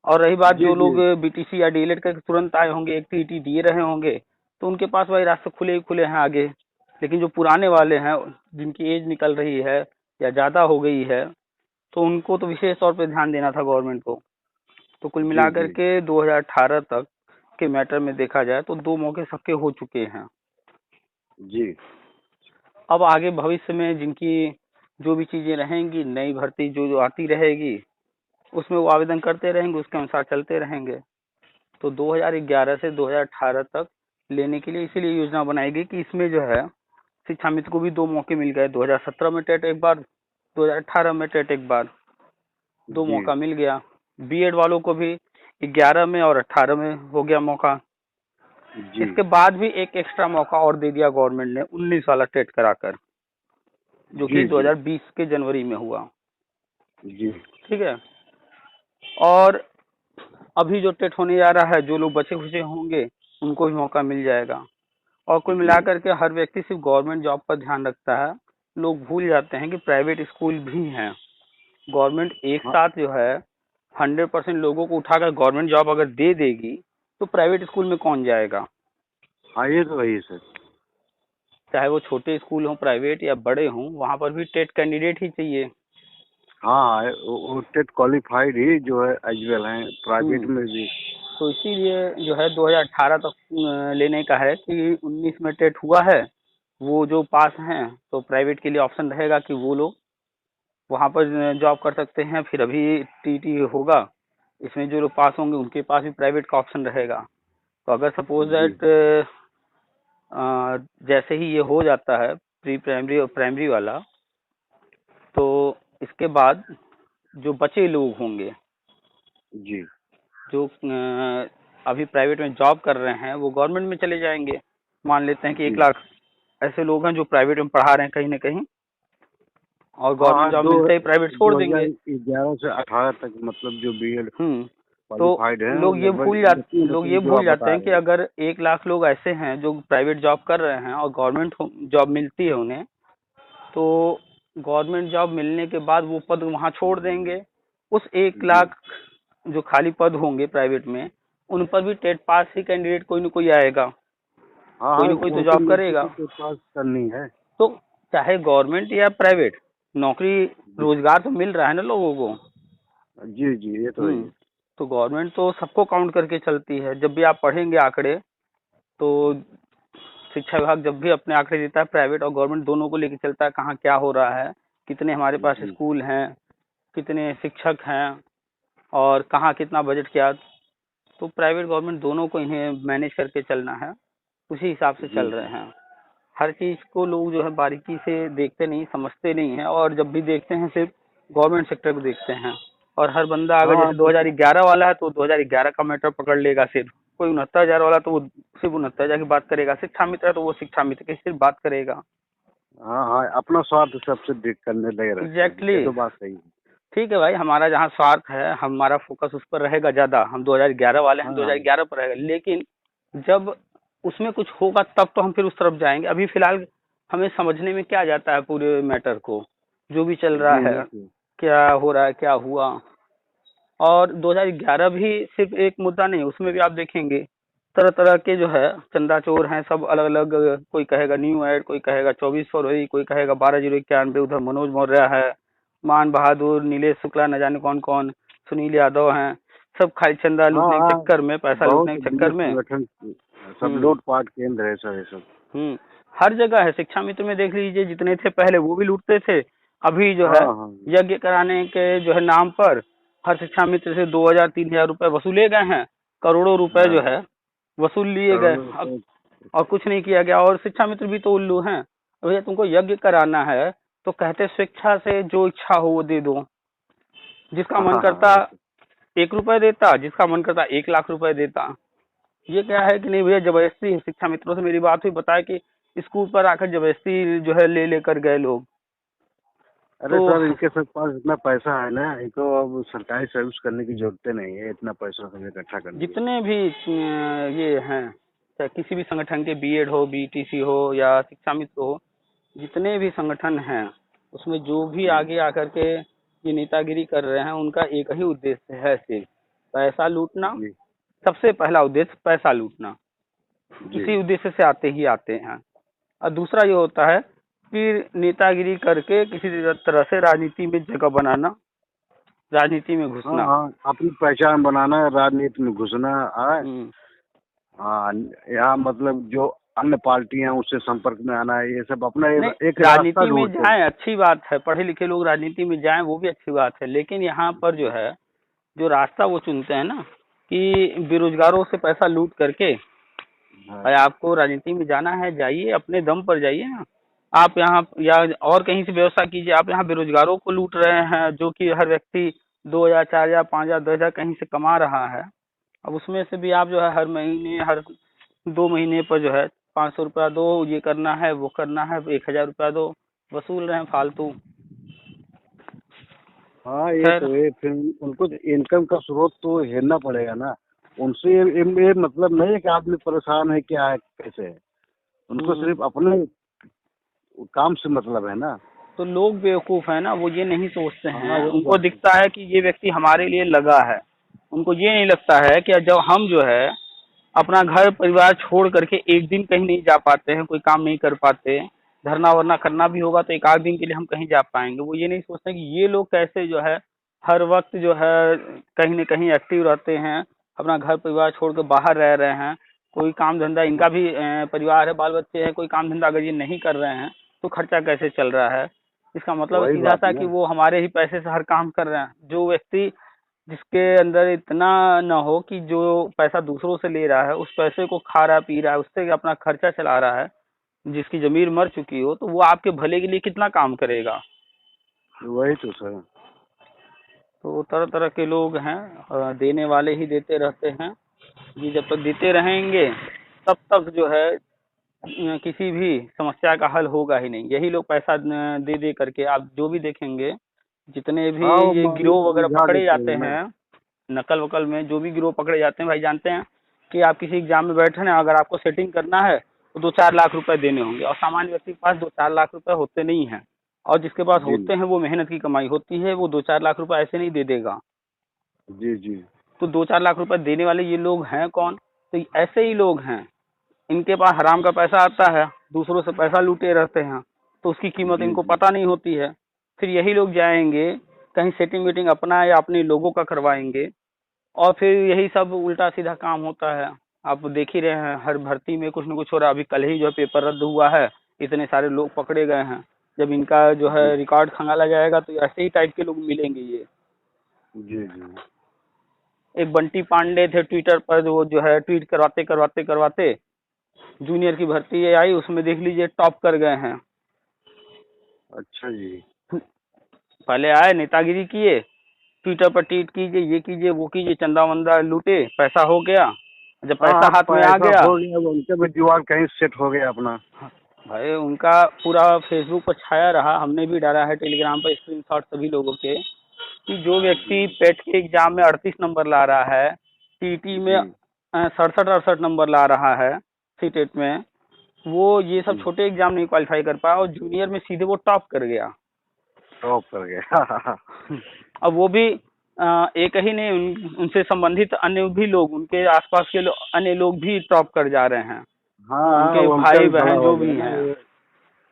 [SPEAKER 1] और रही बात
[SPEAKER 2] जी
[SPEAKER 1] जो
[SPEAKER 2] जी
[SPEAKER 1] लोग बीटीसी या डीएलएड करके तुरंत आए होंगे, एक टीटी दिए रहे होंगे, तो उनके पास भाई रास्ते खुले ही खुले हैं आगे। लेकिन जो पुराने वाले हैं, जिनकी एज निकल रही है या ज़्यादा हो गई है, तो उनको तो विशेष तौर पे ध्यान देना था गवर्नमेंट को। तो कुल
[SPEAKER 2] जी
[SPEAKER 1] मिलाकर
[SPEAKER 2] जी
[SPEAKER 1] के 2018 तक के मैटर में देखा जाए तो 2 मौके सबके हो चुके हैं।
[SPEAKER 2] जी
[SPEAKER 1] अब आगे भविष्य में जिनकी जो भी चीज़ें रहेंगी, नई भर्ती जो जो आती रहेगी, उसमें वो आवेदन करते रहेंगे, उसके अनुसार चलते रहेंगे। तो 2011 से 2018 तक लेने के लिए इसीलिए योजना बनाई गई कि इसमें जो है शिक्षा मित्र को भी 2 मौके मिल गए। 2017 में टेट एक बार, 2018 में टेट एक बार, 2
[SPEAKER 2] जी
[SPEAKER 1] मौका मिल गया। बीएड वालों को भी 11 में और 18 में हो गया मौका।
[SPEAKER 2] जी
[SPEAKER 1] इसके बाद भी एक एक्स्ट्रा मौका और दे दिया गवर्नमेंट ने 19 वाला टेट कराकर, जो कि
[SPEAKER 2] जी जी
[SPEAKER 1] 2020 के जनवरी में हुआ।
[SPEAKER 2] जी
[SPEAKER 1] ठीक है। और अभी जो टेट होने जा रहा है, जो लोग बचे खुचे होंगे उनको भी मौका मिल जाएगा। और कुल
[SPEAKER 2] जी
[SPEAKER 1] मिलाकर के हर व्यक्ति सिर्फ गवर्नमेंट जॉब पर ध्यान रखता है, लोग भूल जाते हैं कि प्राइवेट स्कूल भी हैं। गवर्नमेंट एक
[SPEAKER 2] हाँ
[SPEAKER 1] साथ जो है 100% लोगों को उठाकर गवर्नमेंट जॉब अगर दे देगी तो प्राइवेट स्कूल में कौन जाएगा?
[SPEAKER 2] हाँ, ये तो वही सर।
[SPEAKER 1] चाहे वो छोटे स्कूल हों प्राइवेट या बड़े हों, वहाँ पर भी टेट कैंडिडेट ही चाहिए।
[SPEAKER 2] हाँ, वो टेट क्वालिफाइड ही जो है एलिजिबल हैं प्राइवेट
[SPEAKER 1] हम्म।
[SPEAKER 2] में भी।
[SPEAKER 1] तो इसीलिए जो है 2018 तक लेने का है कि 19 में टेट हुआ है, वो जो पास हैं तो प्राइवेट के लिए ऑप्शन रहेगा कि वो लोग वहाँ पर जॉब कर सकते हैं। फिर अभी टीटी होगा, इसमें जो लोग पास होंगे उनके पास भी प्राइवेट का ऑप्शन रहेगा। तो अगर सपोज
[SPEAKER 2] जी
[SPEAKER 1] दैट जैसे ही ये हो जाता है प्री प्राइमरी और प्राइमरी वाला, तो इसके बाद जो बचे लोग होंगे,
[SPEAKER 2] जी
[SPEAKER 1] जो अभी प्राइवेट में जॉब कर रहे हैं, वो गवर्नमेंट में चले जाएंगे। मान लेते हैं कि 1 लाख ऐसे लोग हैं जो प्राइवेट में पढ़ा रहे हैं कहीं ना कहीं, और
[SPEAKER 2] हाँ
[SPEAKER 1] गवर्नमेंट
[SPEAKER 2] हाँ,
[SPEAKER 1] जॉब
[SPEAKER 2] दो
[SPEAKER 1] मिलते ही प्राइवेट छोड़
[SPEAKER 2] दो
[SPEAKER 1] देंगे।
[SPEAKER 2] हजार ग्यारह से 18 तक मतलब जो बीएड
[SPEAKER 1] हम्म। तो
[SPEAKER 2] क्वालिफाइड हैं
[SPEAKER 1] लोग ये
[SPEAKER 2] लगभग
[SPEAKER 1] भूल
[SPEAKER 2] इतने
[SPEAKER 1] जाते लोग
[SPEAKER 2] बच्चे
[SPEAKER 1] ये
[SPEAKER 2] जो
[SPEAKER 1] भूल
[SPEAKER 2] आप
[SPEAKER 1] जाते
[SPEAKER 2] बता
[SPEAKER 1] हैं कि
[SPEAKER 2] रहे हैं।
[SPEAKER 1] अगर 1 लाख लोग ऐसे हैं जो प्राइवेट जॉब कर रहे हैं और गवर्नमेंट जॉब मिलती है उन्हें, तो गवर्नमेंट जॉब मिलने के बाद वो पद वहाँ छोड़ देंगे। उस एक
[SPEAKER 2] जी
[SPEAKER 1] लाख जो खाली पद होंगे प्राइवेट में, उन पर भी टेट पास ही कैंडिडेट कोई ना कोई आएगा,
[SPEAKER 2] हाँ
[SPEAKER 1] कोई
[SPEAKER 2] हाँ,
[SPEAKER 1] ना कोई तो
[SPEAKER 2] वो तो
[SPEAKER 1] जॉब
[SPEAKER 2] लड़की
[SPEAKER 1] करेगा।
[SPEAKER 2] को तो पास करनी है।
[SPEAKER 1] तो चाहे गवर्नमेंट या प्राइवेट, नौकरी रोजगार तो मिल रहा है ना लोगों को।
[SPEAKER 2] जी जी, ये तो है।
[SPEAKER 1] तो गवर्नमेंट तो सबको काउंट करके चलती है। जब भी आप पढ़ेंगे आंकड़े, तो शिक्षा विभाग जब भी अपने आंकड़े देता है, प्राइवेट और गवर्नमेंट दोनों को लेके चलता है, कहाँ क्या हो रहा है, कितने हमारे पास
[SPEAKER 2] जी
[SPEAKER 1] स्कूल हैं, कितने शिक्षक हैं, और कहाँ कितना बजट क्या। तो प्राइवेट गवर्नमेंट दोनों को इन्हें मैनेज करके चलना है, उसी हिसाब से
[SPEAKER 2] जी
[SPEAKER 1] चल रहे हैं। हर चीज़ को लोग जो है बारीकी से देखते नहीं, समझते नहीं हैं, और जब भी देखते हैं सिर्फ गवर्नमेंट सेक्टर को देखते हैं। और हर बंदा अगर
[SPEAKER 2] हाँ,
[SPEAKER 1] जैसे 2011 वाला है तो 2011 का मैटर पकड़ लेगा सिर्फ, कोई 69,000 वाला तो वो सिर्फ 69,000 की बात करेगा, शिक्षा मित्र है तो वो शिक्षा मित्र की सिर्फ बात करेगा।
[SPEAKER 2] हाँ हाँ, अपना स्वार्थ सबसे देख करने लगे रहते हैं,
[SPEAKER 1] एग्जैक्टली
[SPEAKER 2] ये तो
[SPEAKER 1] exactly।
[SPEAKER 2] बात सही है।
[SPEAKER 1] ठीक है भाई, हमारा जहाँ स्वार्थ है हमारा फोकस उस पर रहेगा ज़्यादा, हम 2011 वाले हैं,
[SPEAKER 2] हाँ
[SPEAKER 1] 2011 पर रहेगा। लेकिन जब उसमें कुछ होगा तब तो हम फिर उस तरफ जाएंगे। अभी फिलहाल हमें समझने में क्या जाता है पूरे मैटर को, जो भी चल रहा
[SPEAKER 2] जी
[SPEAKER 1] है, क्या हो रहा है, क्या हुआ। और 2011 भी सिर्फ एक मुद्दा नहीं, उसमें भी आप देखेंगे तरह तरह के जो है चंदा चोर हैं, सब अलग अलग। कोई कहेगा न्यू ऐड, कोई कहेगा 24 फरवरी, कोई कहेगा 12/091, उधर मनोज मौर्य है, मान बहादुर, नीलेश शुक्ला, न जाने कौन कौन, सुनील यादव हैं। सब खाली चंदा
[SPEAKER 2] हाँ
[SPEAKER 1] लूटने के
[SPEAKER 2] हाँ,
[SPEAKER 1] चक्कर में, पैसा
[SPEAKER 2] बहुत
[SPEAKER 1] लूटने के
[SPEAKER 2] बड़े
[SPEAKER 1] चक्कर में।
[SPEAKER 2] संगठन सब
[SPEAKER 1] हम्म।
[SPEAKER 2] लूटपाट केंद्र है सर, ये सब।
[SPEAKER 1] हम्म। हर जगह है। शिक्षा मित्र में देख लीजिए, जितने थे पहले वो भी लूटते थे, अभी जो है
[SPEAKER 2] हाँ हाँ
[SPEAKER 1] यज्ञ कराने के जो है नाम पर हर शिक्षा मित्र से 2,000-3,000 रुपए वसूले गए हैं। करोड़ों रुपए जो
[SPEAKER 2] हाँ,
[SPEAKER 1] है वसूल लिए गए।
[SPEAKER 2] करोड़ों
[SPEAKER 1] अब
[SPEAKER 2] रुपए।
[SPEAKER 1] और कुछ नहीं किया गया। और शिक्षा मित्र भी तो उल्लू हैं। भैया तुमको यज्ञ कराना है तो कहते स्वेच्छा से जो इच्छा हो वो दे दो। जिसका
[SPEAKER 2] हाँ
[SPEAKER 1] मन
[SPEAKER 2] हाँ,
[SPEAKER 1] करता 1 रुपए देता, जिसका मन करता 1 लाख रुपए देता। ये क्या है कि नहीं भैया, जबरदस्ती है। शिक्षा मित्रों से मेरी बात हुई, बताया कि स्कूल पर आकर जबरदस्ती जो है ले लेकर गए लोग।
[SPEAKER 2] अरे
[SPEAKER 1] तो
[SPEAKER 2] सर, इनके सब पास इतना पैसा है ना, इनको अब सरकारी सर्विस करने की जरूरत नहीं है, इतना पैसा सब इकट्ठा करने की।
[SPEAKER 1] जितने भी ये हैं, चाहे किसी भी संगठन के, बीएड हो, बीटीसी हो या शिक्षा मित्र हो, जितने भी संगठन हैं उसमें जो भी
[SPEAKER 2] जी
[SPEAKER 1] आगे आकर के ये नेतागिरी कर रहे हैं, उनका एक ही उद्देश्य है, सिर्फ पैसा लूटना।
[SPEAKER 2] जी
[SPEAKER 1] सबसे पहला उद्देश्य पैसा लूटना,
[SPEAKER 2] जी
[SPEAKER 1] इसी उद्देश्य से आते ही आते हैं। और दूसरा ये होता है कि नेतागिरी करके किसी तरह से राजनीति में जगह बनाना, राजनीति में
[SPEAKER 2] हाँ
[SPEAKER 1] घुसना।
[SPEAKER 2] हाँ, अपनी पहचान बनाना, राजनीति में घुसना। हाँ
[SPEAKER 1] हम्म।
[SPEAKER 2] हाँ, यहाँ मतलब जो अन्य पार्टियां उससे संपर्क में आना है, ये सब अपना
[SPEAKER 1] नहीं,
[SPEAKER 2] एक रास्ता
[SPEAKER 1] राजनीति में
[SPEAKER 2] ढूंढते हैं।
[SPEAKER 1] जाएं अच्छी बात है, पढ़े लिखे लोग राजनीति में जाएं वो भी अच्छी बात है, लेकिन यहाँ पर जो है जो रास्ता वो चुनते हैं ना कि बेरोजगारों से पैसा लूट करके,
[SPEAKER 2] हाँ
[SPEAKER 1] भाई आपको राजनीति में जाना है जाइए, अपने दम पर जाइए ना। आप यहाँ या और कहीं से व्यवस्था कीजिए, आप यहाँ बेरोजगारों को लूट रहे हैं, जो कि हर व्यक्ति 2,000 4,000 5,000 10,000 कहीं से कमा रहा है। अब उसमें से भी आप जो है हर महीने, हर 2 महीने पर जो है 500 रुपया दो, ये करना है वो करना है, 1,000 रुपया दो, वसूल रहे हैं फालतू।
[SPEAKER 2] हाँ, ये
[SPEAKER 1] खैर।
[SPEAKER 2] तो है। फिर उनको इनकम का स्रोत तो हेरना पड़ेगा ना। उनसे ये मतलब नहीं है कि आदमी परेशान है क्या है कैसे है। उनको
[SPEAKER 1] हम्म।
[SPEAKER 2] सिर्फ अपने काम से मतलब है ना।
[SPEAKER 1] तो लोग बेवकूफ है ना, वो ये नहीं सोचते
[SPEAKER 2] हाँ,
[SPEAKER 1] हैं,
[SPEAKER 2] वही
[SPEAKER 1] उनको
[SPEAKER 2] बात है।
[SPEAKER 1] दिखता है कि ये व्यक्ति हमारे लिए लगा है। उनको ये नहीं लगता है कि जब हम जो है अपना घर परिवार छोड़ करके एक दिन कहीं नहीं जा पाते हैं, कोई काम नहीं कर पाते, धरना वरना करना भी होगा तो एक आध दिन के लिए हम कहीं जा पाएंगे, वो ये नहीं सोचते कि ये लोग कैसे जो है हर वक्त जो है कहीं न कहीं एक्टिव रहते हैं, अपना घर परिवार छोड़ कर बाहर रह रहे हैं। कोई काम धंधा, इनका भी परिवार है, बाल बच्चे हैं, कोई काम धंधा अगर ये नहीं कर रहे हैं तो खर्चा कैसे चल रहा है। इसका मतलब
[SPEAKER 2] वही
[SPEAKER 1] सीधा
[SPEAKER 2] बात
[SPEAKER 1] सा कि
[SPEAKER 2] ना।
[SPEAKER 1] वो हमारे ही पैसे से हर काम कर रहे हैं। जो व्यक्ति जिसके अंदर इतना न हो कि जो पैसा दूसरों से ले रहा है उस पैसे को खा रहा पी रहा है, उससे अपना खर्चा चला रहा है, जिसकी जमीर मर चुकी हो, तो वो आपके भले के लिए कितना काम करेगा।
[SPEAKER 2] वही तो सर।
[SPEAKER 1] तो तरह तरह के लोग हैं, देने वाले ही देते रहते हैं। ये जब तक देते रहेंगे तब तक जो है किसी भी समस्या का हल होगा ही नहीं। यही लोग पैसा दे दे करके आप जो भी देखेंगे, जितने भी
[SPEAKER 2] हाँ, वो
[SPEAKER 1] ये
[SPEAKER 2] मामूली
[SPEAKER 1] गिरोह वगैरह
[SPEAKER 2] उलझा
[SPEAKER 1] पकड़े
[SPEAKER 2] देते
[SPEAKER 1] जाते
[SPEAKER 2] हैं ना।
[SPEAKER 1] हैं, नकल वकल में जो भी गिरोह पकड़े जाते हैं, भाई जानते हैं कि आप किसी एग्जाम में बैठे हैं, अगर आपको सेटिंग करना है तो 2-4 लाख रुपए देने होंगे, और सामान्य व्यक्ति के पास 2-4 लाख रुपए होते नहीं हैं। और जिसके पास
[SPEAKER 2] जी
[SPEAKER 1] होते हैं वो मेहनत की कमाई होती है, वो 2-4 लाख रुपए ऐसे नहीं दे देगा।
[SPEAKER 2] जी जी।
[SPEAKER 1] तो 2-4 लाख रुपए देने वाले ये लोग हैं कौन? तो ऐसे ही लोग हैं, इनके पास हराम का पैसा आता है, दूसरों से पैसा लूटे रहते हैं, तो उसकी कीमत
[SPEAKER 2] जी
[SPEAKER 1] इनको
[SPEAKER 2] जी।
[SPEAKER 1] पता नहीं होती है। फिर यही लोग जाएंगे कहीं सेटिंग वेटिंग अपना या अपने लोगों का करवाएंगे, और फिर यही सब उल्टा सीधा काम होता है। आप देख ही रहे हैं हर भर्ती में कुछ न कुछ हो रहा है। अभी कल ही जो है पेपर रद्द हुआ है, इतने सारे लोग पकड़े गए हैं। जब इनका जो है
[SPEAKER 2] जी
[SPEAKER 1] रिकॉर्ड खंगाला जाएगा तो ऐसे ही टाइप के लोग मिलेंगे ये।
[SPEAKER 2] जी जी।
[SPEAKER 1] एक बंटी पांडे थे ट्विटर पर, वो जो है ट्वीट करवाते करवाते करवाते जूनियर की भर्ती आई, उसमें देख लीजिए टॉप कर गए हैं।
[SPEAKER 2] अच्छा जी।
[SPEAKER 1] पहले आए नेतागिरी किए, ट्विटर पर ट्वीट कीजिए, ये कीजिए वो कीजिए, चंदा वंदा लूटे, पैसा हो गया। जब
[SPEAKER 2] हाँ
[SPEAKER 1] पैसा
[SPEAKER 2] हाँ,
[SPEAKER 1] हाथ में आ
[SPEAKER 2] पैसा
[SPEAKER 1] गया,
[SPEAKER 2] हो गया, वो उनका भी जुगाड़ कहीं सेट हो गया अपना।
[SPEAKER 1] भाई उनका पूरा फेसबुक पर छाया रहा, हमने भी डाला है टेलीग्राम पर स्क्रीनशॉट सभी लोगों के, कि जो व्यक्ति
[SPEAKER 2] जी
[SPEAKER 1] पेट के एग्जाम में 38 नंबर ला रहा है, सीटी में
[SPEAKER 2] जी
[SPEAKER 1] 67-68 नंबर ला रहा है, सीटेट में, वो ये सब
[SPEAKER 2] जी।
[SPEAKER 1] छोटे एग्जाम नहीं क्वालिफाई कर पाया और जूनियर में सीधे वो टॉप कर गया।
[SPEAKER 2] टॉप कर गया।
[SPEAKER 1] अब वो भी एक ही नहीं, उनसे संबंधित अन्य भी लोग, उनके आसपास के अन्य लोग भी टॉप कर जा रहे हैं,
[SPEAKER 2] हाँ हाँ,
[SPEAKER 1] उनके
[SPEAKER 2] वो उनका
[SPEAKER 1] भाई
[SPEAKER 2] भी भला
[SPEAKER 1] बहन
[SPEAKER 2] हो
[SPEAKER 1] जो
[SPEAKER 2] गया
[SPEAKER 1] भी
[SPEAKER 2] ना।
[SPEAKER 1] हैं।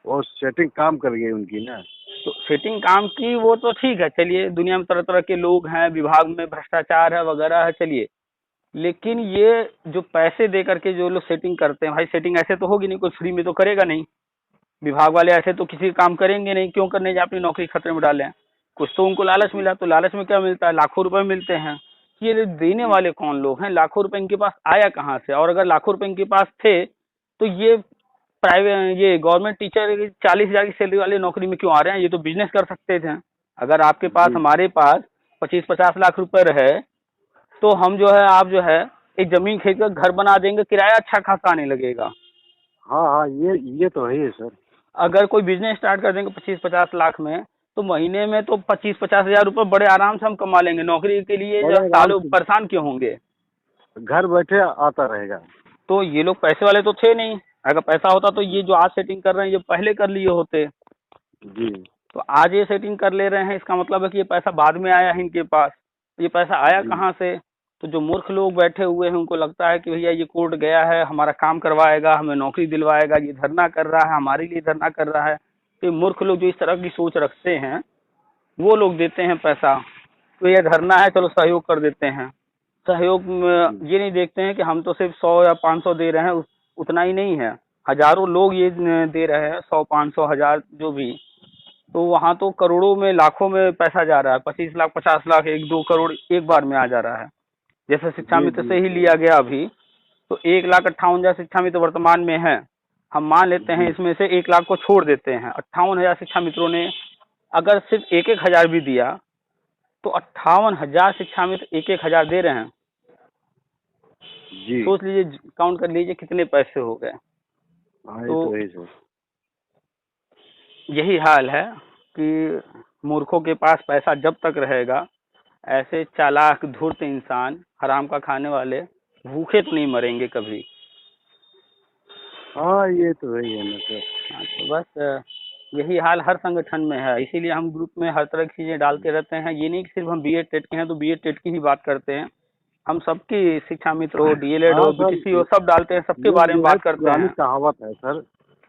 [SPEAKER 2] वो सेटिंग काम कर गई उनकी ना।
[SPEAKER 1] तो सेटिंग काम की वो तो ठीक है, चलिए दुनिया में तरह तरह के लोग हैं, विभाग में भ्रष्टाचार है वगैरह है, चलिए, लेकिन ये जो पैसे दे करके जो लोग सेटिंग करते हैं, भाई सेटिंग ऐसे तो होगी नहीं, कोई फ्री में तो करेगा नहीं। विभाग वाले ऐसे तो किसी काम करेंगे नहीं, क्यों करने जाए अपनी नौकरी खतरे में डालें। कुछ तो उनको लालच
[SPEAKER 2] जी
[SPEAKER 1] मिला, तो लालच में क्या मिलता है, लाखों रुपए मिलते हैं। ये देने
[SPEAKER 2] जी
[SPEAKER 1] वाले कौन लोग हैं, लाखों रुपए इनके पास आया कहाँ से? और अगर लाखों रुपए इनके पास थे तो ये प्राइवेट, ये गवर्नमेंट टीचर 40,000 की सैलरी वाली नौकरी में क्यों आ रहे हैं? ये तो बिजनेस कर सकते थे। अगर आपके पास,
[SPEAKER 2] जी।
[SPEAKER 1] हमारे पास 25-50 लाख रुपए रहे तो हम जो है, आप जो है एक जमीन खरीद कर घर बना देंगे, किराया अच्छा खासा आने लगेगा।
[SPEAKER 2] हाँ हाँ, ये तो है ही सर।
[SPEAKER 1] अगर कोई बिजनेस स्टार्ट कर देंगे 25-50 लाख में, तो महीने में तो 25-50 हजार रुपये बड़े आराम से हम कमा लेंगे। नौकरी के लिए जो
[SPEAKER 2] बड़े आराम
[SPEAKER 1] सालों
[SPEAKER 2] से
[SPEAKER 1] परेशान क्यों होंगे?
[SPEAKER 2] घर बैठे आता रहेगा।
[SPEAKER 1] तो ये लोग पैसे वाले तो थे नहीं, अगर पैसा होता तो ये जो आज सेटिंग कर रहे हैं ये पहले कर लिए होते।
[SPEAKER 2] जी
[SPEAKER 1] तो आज ये सेटिंग कर ले रहे हैं, इसका मतलब है कि ये पैसा बाद में आया है इनके पास। ये पैसा आया
[SPEAKER 2] जी
[SPEAKER 1] कहाँ से? तो जो मूर्ख लोग बैठे हुए हैं उनको लगता है कि भैया ये कोर्ट गया है, हमारा काम करवाएगा, हमें नौकरी दिलवाएगा, ये धरना कर रहा है, हमारे लिए धरना कर रहा है। तो ये मूर्ख लोग जो इस तरह की सोच रखते हैं वो लोग देते हैं पैसा। तो ये धरना है, चलो सहयोग कर देते हैं। सहयोग
[SPEAKER 2] जी।
[SPEAKER 1] में ये नहीं देखते हैं कि हम तो सिर्फ 100 या 500 दे रहे हैं, उतना ही नहीं है, हजारों लोग ये दे रहे हैं, 100 500 हजार जो भी। तो वहाँ तो करोड़ों में लाखों में पैसा जा रहा है, 25 लाख 50 लाख 1-2 करोड़ एक बार में आ जा रहा है। जैसे शिक्षा
[SPEAKER 2] जी
[SPEAKER 1] मित्र
[SPEAKER 2] जी
[SPEAKER 1] से ही लिया गया अभी, तो 1,58,000 शिक्षा मित्र वर्तमान में है। हम मान लेते हैं
[SPEAKER 2] जी।
[SPEAKER 1] इसमें से 1 लाख को छोड़ देते हैं, 58,000 शिक्षा मित्रों ने अगर सिर्फ 1-1 हजार भी दिया तो 58,000 शिक्षा मित्र 1-1 हजार दे रहे हैं।
[SPEAKER 2] जी।
[SPEAKER 1] सोच लीजिए, काउंट कर लीजिए कितने पैसे हो गए।
[SPEAKER 2] हाँ ये
[SPEAKER 1] तो
[SPEAKER 2] तो है सर।
[SPEAKER 1] यही हाल है कि मूर्खों के पास पैसा जब तक रहेगा, ऐसे चालाक धूर्त इंसान, हराम का खाने वाले, भूखे तो नहीं मरेंगे कभी।
[SPEAKER 2] हाँ ये तो है ही है ना सर।
[SPEAKER 1] हाँ, तो बस यही हाल हर संगठन में है। इसीलिए हम ग्रुप में हर तरह की चीजें डालते रहते हैं। ये नहीं कि सिर्फ हम बीएड टेट के हैं तो बीएड टेट की ही बात करते हैं। हम सबकी, शिक्षा मित्र हो, डीएलएड
[SPEAKER 2] हाँ
[SPEAKER 1] हो,
[SPEAKER 2] सर,
[SPEAKER 1] बीटीसी हो, सब डालते हैं, सबके
[SPEAKER 2] ये
[SPEAKER 1] बारे में
[SPEAKER 2] जो है
[SPEAKER 1] बात करते
[SPEAKER 2] पुरानी
[SPEAKER 1] हैं।
[SPEAKER 2] कहावत है सर।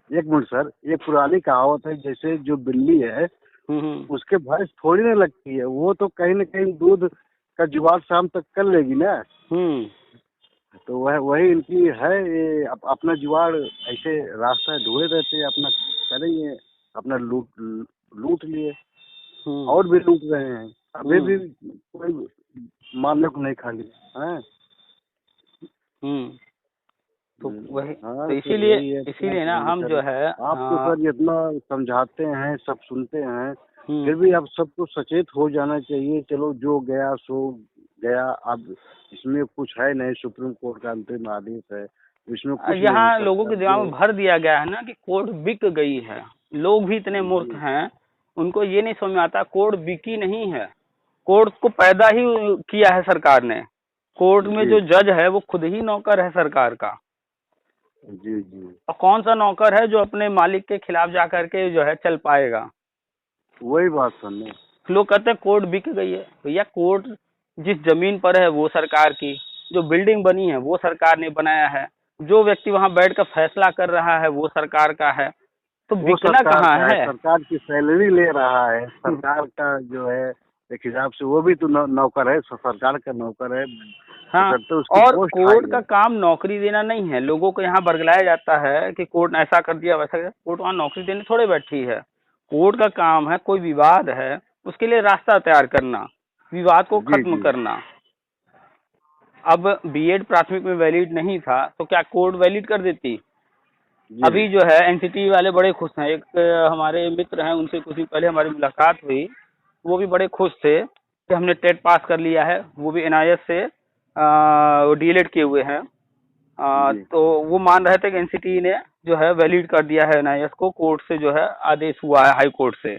[SPEAKER 2] एक मिनट सर, ये पुरानी कहावत है, जैसे जो बिल्ली है
[SPEAKER 1] हम्म।
[SPEAKER 2] उसके भैंस थोड़ी ना लगती है, वो तो कहीं ना कहीं दूध का जुगाड़ शाम तक कर लेगी ना।
[SPEAKER 1] हम्म।
[SPEAKER 2] तो वह वही इनकी है, ये अपना जुगाड़ ऐसे रास्ता ढूंढे रहते हैं, अपना करेंगे, अपना लूट लूट लिए
[SPEAKER 1] हम्म।
[SPEAKER 2] और भी लूट रहे हैं। अभी भी
[SPEAKER 1] हम्म।
[SPEAKER 2] कोई मानने को नहीं खाली है।
[SPEAKER 1] हम्म। तो वही,
[SPEAKER 2] हाँ
[SPEAKER 1] तो
[SPEAKER 2] सर
[SPEAKER 1] इसीलिए
[SPEAKER 2] वही है, क्या
[SPEAKER 1] इसीलिए ना
[SPEAKER 2] करेंगे
[SPEAKER 1] हम
[SPEAKER 2] सर।
[SPEAKER 1] जो है
[SPEAKER 2] आप तो सर जितना समझाते हैं, सब सुनते हैं,
[SPEAKER 1] हम्म।
[SPEAKER 2] फिर भी आप सबको सचेत हो जाना चाहिए। चलो जो गया सो गया, अब इसमें कुछ है नहीं, सुप्रीम कोर्ट का अंतिम आदेश है, इसमें कुछ नहीं हो
[SPEAKER 1] यहाँ लोगों
[SPEAKER 2] सकता
[SPEAKER 1] के दिमाग में
[SPEAKER 2] जो।
[SPEAKER 1] भर दिया गया है ना कि कोर्ट बिक गई है। लोग भी इतने मूर्ख
[SPEAKER 2] जी
[SPEAKER 1] हैं, उनको ये नहीं समझ में आता कोर्ट बिकी नहीं है। कोर्ट को पैदा ही किया है सरकार ने। कोर्ट में
[SPEAKER 2] जी
[SPEAKER 1] जो जज है वो खुद ही नौकर है सरकार का।
[SPEAKER 2] जी जी।
[SPEAKER 1] और कौन सा नौकर है जो अपने मालिक के खिलाफ जा करके जो है चल पाएगा?
[SPEAKER 2] वही बात करने।
[SPEAKER 1] लोग कहते हैं कोर्ट बिक गई है। भैया, कोर्ट जिस जमीन पर है वो सरकार की, जो बिल्डिंग बनी है वो सरकार ने बनाया है, जो व्यक्ति वहां बैठकर फैसला कर रहा है वो सरकार का है। तो
[SPEAKER 2] वो
[SPEAKER 1] बिकना
[SPEAKER 2] सरकार
[SPEAKER 1] कहाँ
[SPEAKER 2] का है,
[SPEAKER 1] है?
[SPEAKER 2] सरकार की सैलरी ले रहा है, सरकार का जो है एक हिसाब से वो भी तो नौकर है, सरकार का नौकर है,
[SPEAKER 1] हाँ,
[SPEAKER 2] बशर्ते उसकी
[SPEAKER 1] और
[SPEAKER 2] पोस्ट
[SPEAKER 1] कोर्ट
[SPEAKER 2] हाई
[SPEAKER 1] का
[SPEAKER 2] है।
[SPEAKER 1] काम नौकरी देना नहीं है। लोगों को यहाँ बरगलाया जाता है कि कोर्ट ने ऐसा कर दिया वैसा कर दिया। कोर्ट वहाँ नौकरी देने थोड़े बैठी है। कोर्ट का काम है, कोई विवाद है उसके लिए रास्ता तैयार करना, विवाद को
[SPEAKER 2] जी
[SPEAKER 1] खत्म
[SPEAKER 2] जी
[SPEAKER 1] करना। अब बीएड प्राथमिक में वैलिड नहीं था तो क्या कोर्ट वैलिड कर देती?
[SPEAKER 2] जी।
[SPEAKER 1] अभी जो है एनसीटी वाले बड़े खुश हैं। एक हमारे मित्र हैं, उनसे कुछ दिन पहले हमारी मुलाकात हुई। वो भी बड़े खुश थे कि हमने टेट पास कर लिया है, वो भी एनआईएस से डीएलएड किए हुए हैं।
[SPEAKER 2] जी
[SPEAKER 1] तो वो मान रहे थे कि एनसीटी ने जो है वैलिड कर दिया है एनआईएस को, कोर्ट से जो है आदेश हुआ है हाई कोर्ट से।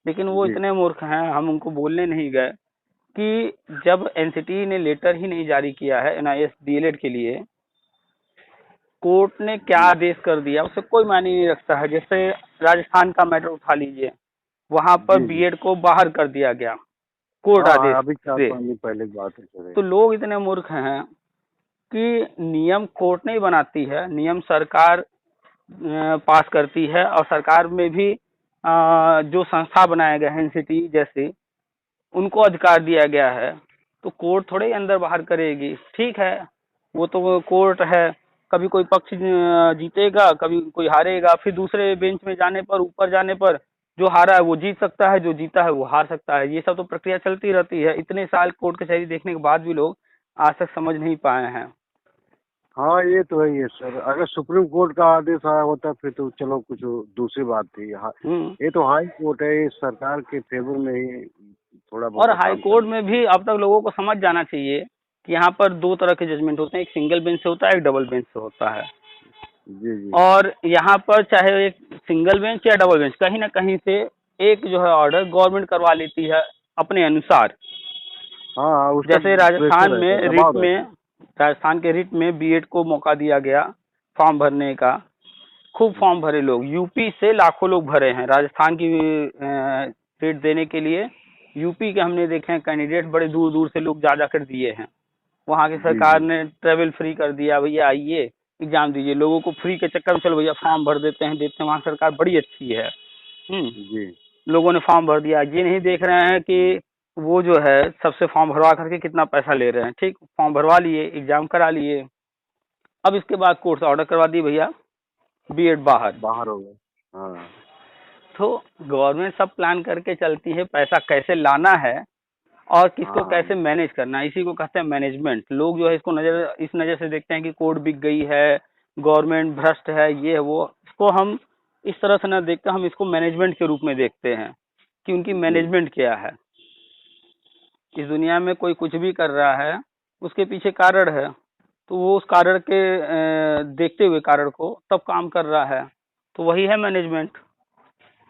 [SPEAKER 1] लेकिन वो
[SPEAKER 2] जी
[SPEAKER 1] इतने मूर्ख हैं, हम उनको बोलने नहीं गए कि जब एनसीटी ने लेटर ही नहीं जारी किया है एनआईएस डीएलएड के लिए, कोर्ट ने क्या
[SPEAKER 2] जी।
[SPEAKER 1] आदेश कर दिया उससे कोई मायने नहीं रखता है। जैसे राजस्थान का मैटर उठा लीजिए, वहां पर
[SPEAKER 2] जी जी।
[SPEAKER 1] बीएड को बाहर कर दिया गया कोर्ट
[SPEAKER 2] हाँ
[SPEAKER 1] आदेश
[SPEAKER 2] हाँ, अभी चार
[SPEAKER 1] से।
[SPEAKER 2] पाँच दिन पहले की बात है सर।
[SPEAKER 1] तो लोग इतने मूर्ख हैं कि नियम कोर्ट नहीं बनाती है, नियम सरकार पास करती है। और सरकार में भी जो संस्था बनाए गए हैं एनसीटी जैसे, उनको अधिकार दिया गया है। तो कोर्ट थोड़े ही अंदर बाहर करेगी। ठीक है, वो तो कोर्ट है, कभी कोई पक्ष जीतेगा, कभी कोई हारेगा, फिर दूसरे बेंच में जाने पर, ऊपर जाने पर जो हारा है वो जीत सकता है, जो जीता है वो हार सकता है। ये सब तो प्रक्रिया चलती रहती है। इतने साल कोर्ट कचहरी देखने के बाद भी लोग आज तक समझ नहीं पाए हैं।
[SPEAKER 2] हाँ ये तो है ही है सर, अगर सुप्रीम कोर्ट का आदेश आया होता फिर तो चलो कुछ दूसरी बात थी। हाँ,
[SPEAKER 1] हम्म।
[SPEAKER 2] ये तो हाई कोर्ट है, ये सरकार के फेवर में ही थोड़ा
[SPEAKER 1] और
[SPEAKER 2] बहुत
[SPEAKER 1] हाई
[SPEAKER 2] काम
[SPEAKER 1] कोर्ट में
[SPEAKER 2] करेगी।
[SPEAKER 1] भी अब तक लोगों को समझ जाना चाहिए कि यहाँ पर दो तरह के जजमेंट होते हैं, एक सिंगल बेंच से होता है, एक डबल बेंच से होता है।
[SPEAKER 2] जी जी।
[SPEAKER 1] और यहाँ पर चाहे एक सिंगल बेंच या डबल बेंच, कहीं ना कहीं से एक जो है ऑर्डर गवर्नमेंट करवा लेती है अपने अनुसार।
[SPEAKER 2] हाँ हाँ, उसका
[SPEAKER 1] जैसे
[SPEAKER 2] प्रेशर रहता है,
[SPEAKER 1] रिट
[SPEAKER 2] दबाव
[SPEAKER 1] में
[SPEAKER 2] रहता है।
[SPEAKER 1] राजस्थान के रिट में बीएड को मौका दिया गया फॉर्म भरने का। खूब फॉर्म भरे लोग, यूपी से लाखों लोग भरे हैं राजस्थान की सीट देने के लिए। यूपी के हमने देखे हैं कैंडिडेट, बड़े दूर दूर से लोग जा जा कर दिए हैं। वहाँ की
[SPEAKER 2] जी
[SPEAKER 1] सरकार
[SPEAKER 2] जी
[SPEAKER 1] ने ट्रेवल फ्री कर दिया, भैया आइए एग्जाम दीजिए, लोगों को फ्री के चक्कर में चलो भैया फॉर्म भर देते हैं देते हैं। वहाँ सरकार बड़ी अच्छी है।
[SPEAKER 2] जी
[SPEAKER 1] लोगों ने फॉर्म भर दिया, ये नहीं देख रहे हैं कि वो जो है सबसे फॉर्म भरवा करके कितना पैसा ले रहे हैं। ठीक, फॉर्म भरवा लिए, एग्जाम करा लिए, अब इसके बाद कोर्ट से ऑर्डर करवा दी भैया बीएड बाहर।
[SPEAKER 2] बाहर हो गए। हाँ
[SPEAKER 1] तो गवर्नमेंट सब प्लान करके चलती है, पैसा कैसे लाना है और किसको
[SPEAKER 2] हाँ
[SPEAKER 1] कैसे मैनेज करना है, इसी को कहते हैं मैनेजमेंट। लोग जो है इसको इस नज़र से देखते हैं कि कोर्ट बिक गई है, गवर्नमेंट भ्रष्ट है, ये है वो। इसको हम इस तरह से ना देखते, हम इसको मैनेजमेंट के रूप में देखते हैं कि उनकी
[SPEAKER 2] जी
[SPEAKER 1] मैनेजमेंट क्या है। इस दुनिया में कोई कुछ भी कर रहा है, उसके पीछे कारण है, तो वो उस कारण के देखते हुए कारण को तब काम कर रहा है, तो वही है मैनेजमेंट।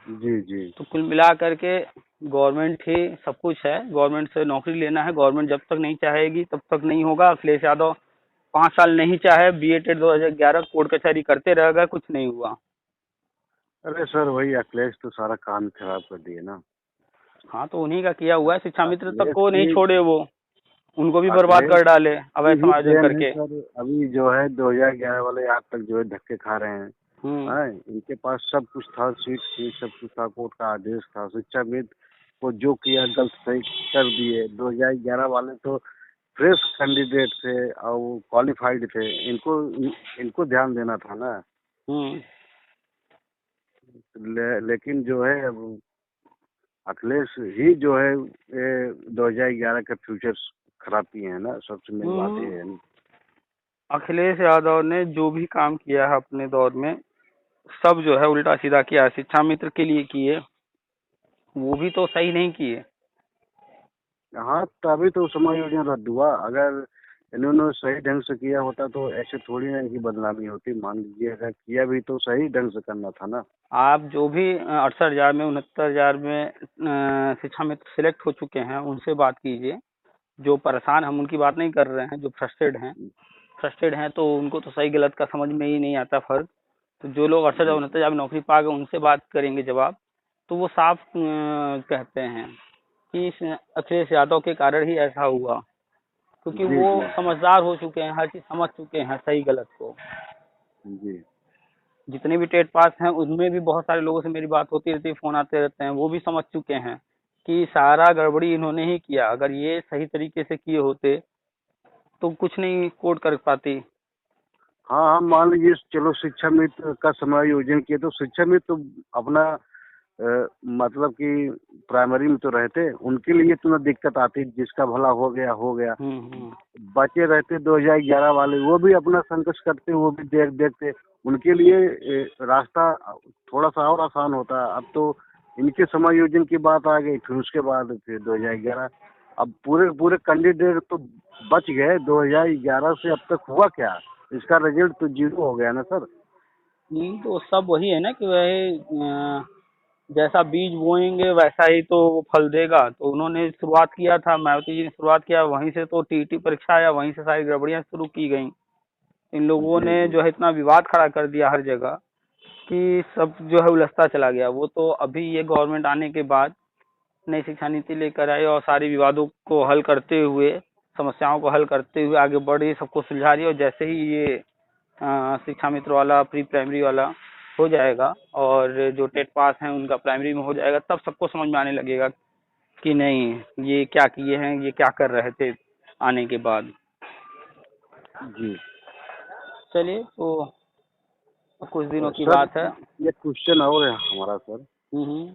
[SPEAKER 2] जी जी
[SPEAKER 1] तो कुल मिला करके गवर्नमेंट ही सब कुछ है, गवर्नमेंट से नौकरी लेना है। गवर्नमेंट जब तक नहीं चाहेगी तब तक नहीं होगा। अखिलेश यादव 5 साल नहीं चाहे, बीएड 2011 कोर्ट कचहरी करते रह गए, कुछ नहीं हुआ।
[SPEAKER 2] अरे सर वही अखिलेश तो सारा काम खराब कर दिए ना।
[SPEAKER 1] हाँ, तो उन्हीं का किया हुआ है। शिक्षा मित्र तक
[SPEAKER 2] अखिलेश
[SPEAKER 1] को नहीं
[SPEAKER 2] की
[SPEAKER 1] छोड़े, वो उनको भी बर्बाद
[SPEAKER 2] अखिलेश
[SPEAKER 1] कर डाले
[SPEAKER 2] की
[SPEAKER 1] अवैध
[SPEAKER 2] ही
[SPEAKER 1] समायोजन
[SPEAKER 2] देन है
[SPEAKER 1] करके।
[SPEAKER 2] सर। अभी जो है 2011 वाले आज तक जो है धक्के खा रहे हैं।
[SPEAKER 1] हम्म।
[SPEAKER 2] हाँ, इनके पास सब कुछ था, सीट थी, सब कुछ था, कोर्ट का आदेश था, शिक्षा मित्र को जो किया गलत सही कर दिए। 2011 वाले तो फ्रेश कैंडिडेट थे और वो क्वालिफाइड थे, इनको इनको ध्यान देना था ना।
[SPEAKER 1] हम्म।
[SPEAKER 2] लेकिन जो है अब अखिलेश ही जो है ये 2011 का फ्यूचर खराब किए हैं ना, सबसे मेन बात ये है ना।
[SPEAKER 1] अखिलेश यादव ने जो भी काम किया है अपने दौर में, सब जो है उल्टा सीधा किया। शिक्षा मित्र के लिए किए, वो भी तो सही नहीं किए।
[SPEAKER 2] हाँ, तभी तो समायोजन रद्द हुआ। अगर इन्होंने सही ढंग से किया होता तो ऐसे थोड़ी ना इनकी बदनामी होती। मान लीजिए अगर किया भी तो सही ढंग से करना था ना।
[SPEAKER 1] आप जो भी 68,000 में 69,000 में शिक्षा मित्र सिलेक्ट हो चुके हैं उनसे बात कीजिए। जो परेशान, हम उनकी बात नहीं कर रहे हैं, जो फ्रस्ट्रेटेड हैं तो उनको तो सही गलत का समझ में ही नहीं आता फर्क। तो जो लोग 68,000
[SPEAKER 2] जी
[SPEAKER 1] 69,000 में नौकरी पा गए उनसे बात करेंगे जब आप, तो वो साफ कहते हैं कि इस अखिलेश यादव के कारण ही ऐसा हुआ, क्योंकि
[SPEAKER 2] जी
[SPEAKER 1] वो
[SPEAKER 2] जी
[SPEAKER 1] समझदार हो चुके हैं, हर चीज समझ चुके हैं सही गलत को।
[SPEAKER 2] जी
[SPEAKER 1] जितने भी टेट पास हैं उनमें भी बहुत सारे लोगों से मेरी बात होती रहती है, फोन आते रहते हैं, वो भी समझ चुके हैं कि सारा गड़बड़ी इन्होंने ही किया। अगर ये सही तरीके से किए होते तो कुछ नहीं कोर्ट कर पाती।
[SPEAKER 2] हाँ हाँ, मान लीजिए चलो शिक्षा मित्र का समायोजन किया तो शिक्षा मित्र तो अपना मतलब कि प्राइमरी में तो रहते, उनके लिए तो ना दिक्कत आती, जिसका भला हो गया हो गया।
[SPEAKER 1] हम्म।
[SPEAKER 2] बचे रहते 2011 वाले, वो भी अपना संघर्ष करते, वो भी देखते, उनके लिए रास्ता थोड़ा सा और आसान होता। अब तो इनके समायोजन की बात आ गई, फिर उसके बाद फिर 2011। अब पूरे पूरे कैंडिडेट तो बच गए 2011 से। अब तक हुआ क्या? इसका रिजल्ट तो जीरो हो गया ना सर।
[SPEAKER 1] नहीं, तो सब वही है ना कि वही जैसा बीज बोएंगे वैसा ही तो वो फल देगा। तो उन्होंने शुरुआत किया था, मायावती जी ने शुरुआत किया, वहीं से तो टीईटी परीक्षा आया, वहीं से सारी गड़बड़ियां शुरू की गई। इन लोगों
[SPEAKER 2] जी
[SPEAKER 1] ने
[SPEAKER 2] जी
[SPEAKER 1] जो है इतना विवाद खड़ा कर दिया हर जगह कि सब जो है उलझता चला गया। वो तो अभी ये गवर्नमेंट आने के बाद नई शिक्षा नीति लेकर आई और सारे विवादों को हल करते हुए, समस्याओं को हल करते हुए आगे बढ़ रही, सबको सुलझा रही है। और जैसे ही ये शिक्षा मित्र वाला प्री प्राइमरी वाला हो जाएगा और जो टेट पास हैं उनका प्राइमरी में हो जाएगा, तब सबको समझ में आने लगेगा कि नहीं ये क्या किए हैं, ये क्या कर रहे थे आने के बाद।
[SPEAKER 2] जी
[SPEAKER 1] चलिए, तो कुछ दिनों की
[SPEAKER 2] सर,
[SPEAKER 1] बात है।
[SPEAKER 2] ये क्वेश्चन और है हमारा सर।
[SPEAKER 1] हम्म।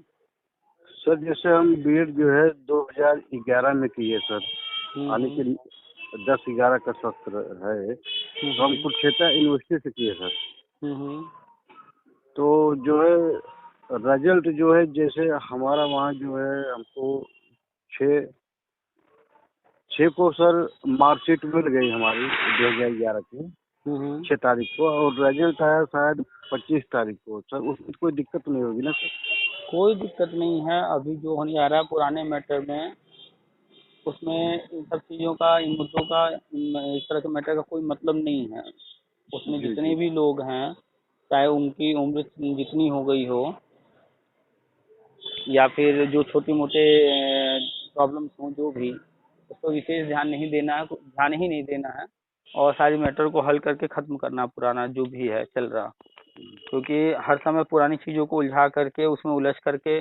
[SPEAKER 2] सर जैसे हम बीएड जो है 2011 में किए सर, आने
[SPEAKER 1] हम्म।
[SPEAKER 2] के 10-11 का सत्र है, तो हम कुरुक्षेत्र यूनिवर्सिटी से किए सर।
[SPEAKER 1] हम्म।
[SPEAKER 2] तो जो है रिजल्ट जो है, जैसे हमारा वहाँ जो है हमको छः छः को सर मार्कशीट मिल गई हमारी 2011 की
[SPEAKER 1] हम्म।
[SPEAKER 2] 6 तारीख को, और रिजल्ट आया शायद 25 तारीख को। सर उसमें कोई दिक्कत नहीं होगी ना सर?
[SPEAKER 1] कोई दिक्कत नहीं है। अभी जो होने जा रहा है पुराने मैटर में, उसमें इन सब चीज़ों का, इन मुद्दों का, इस तरह के मैटर का कोई मतलब नहीं है। उसमें
[SPEAKER 2] जी
[SPEAKER 1] जितने
[SPEAKER 2] जी
[SPEAKER 1] भी लोग हैं चाहे उनकी उम्र जितनी हो गई हो, या फिर जो छोटी मोटे प्रॉब्लम्स हों जो भी, उसको विशेष ध्यान नहीं देना है, ध्यान ही नहीं देना है, और सारी मैटर को हल करके ख़त्म करना पुराना जो भी है चल रहा। क्योंकि हर समय पुरानी चीज़ों को उलझा करके, उसमें उलझ करके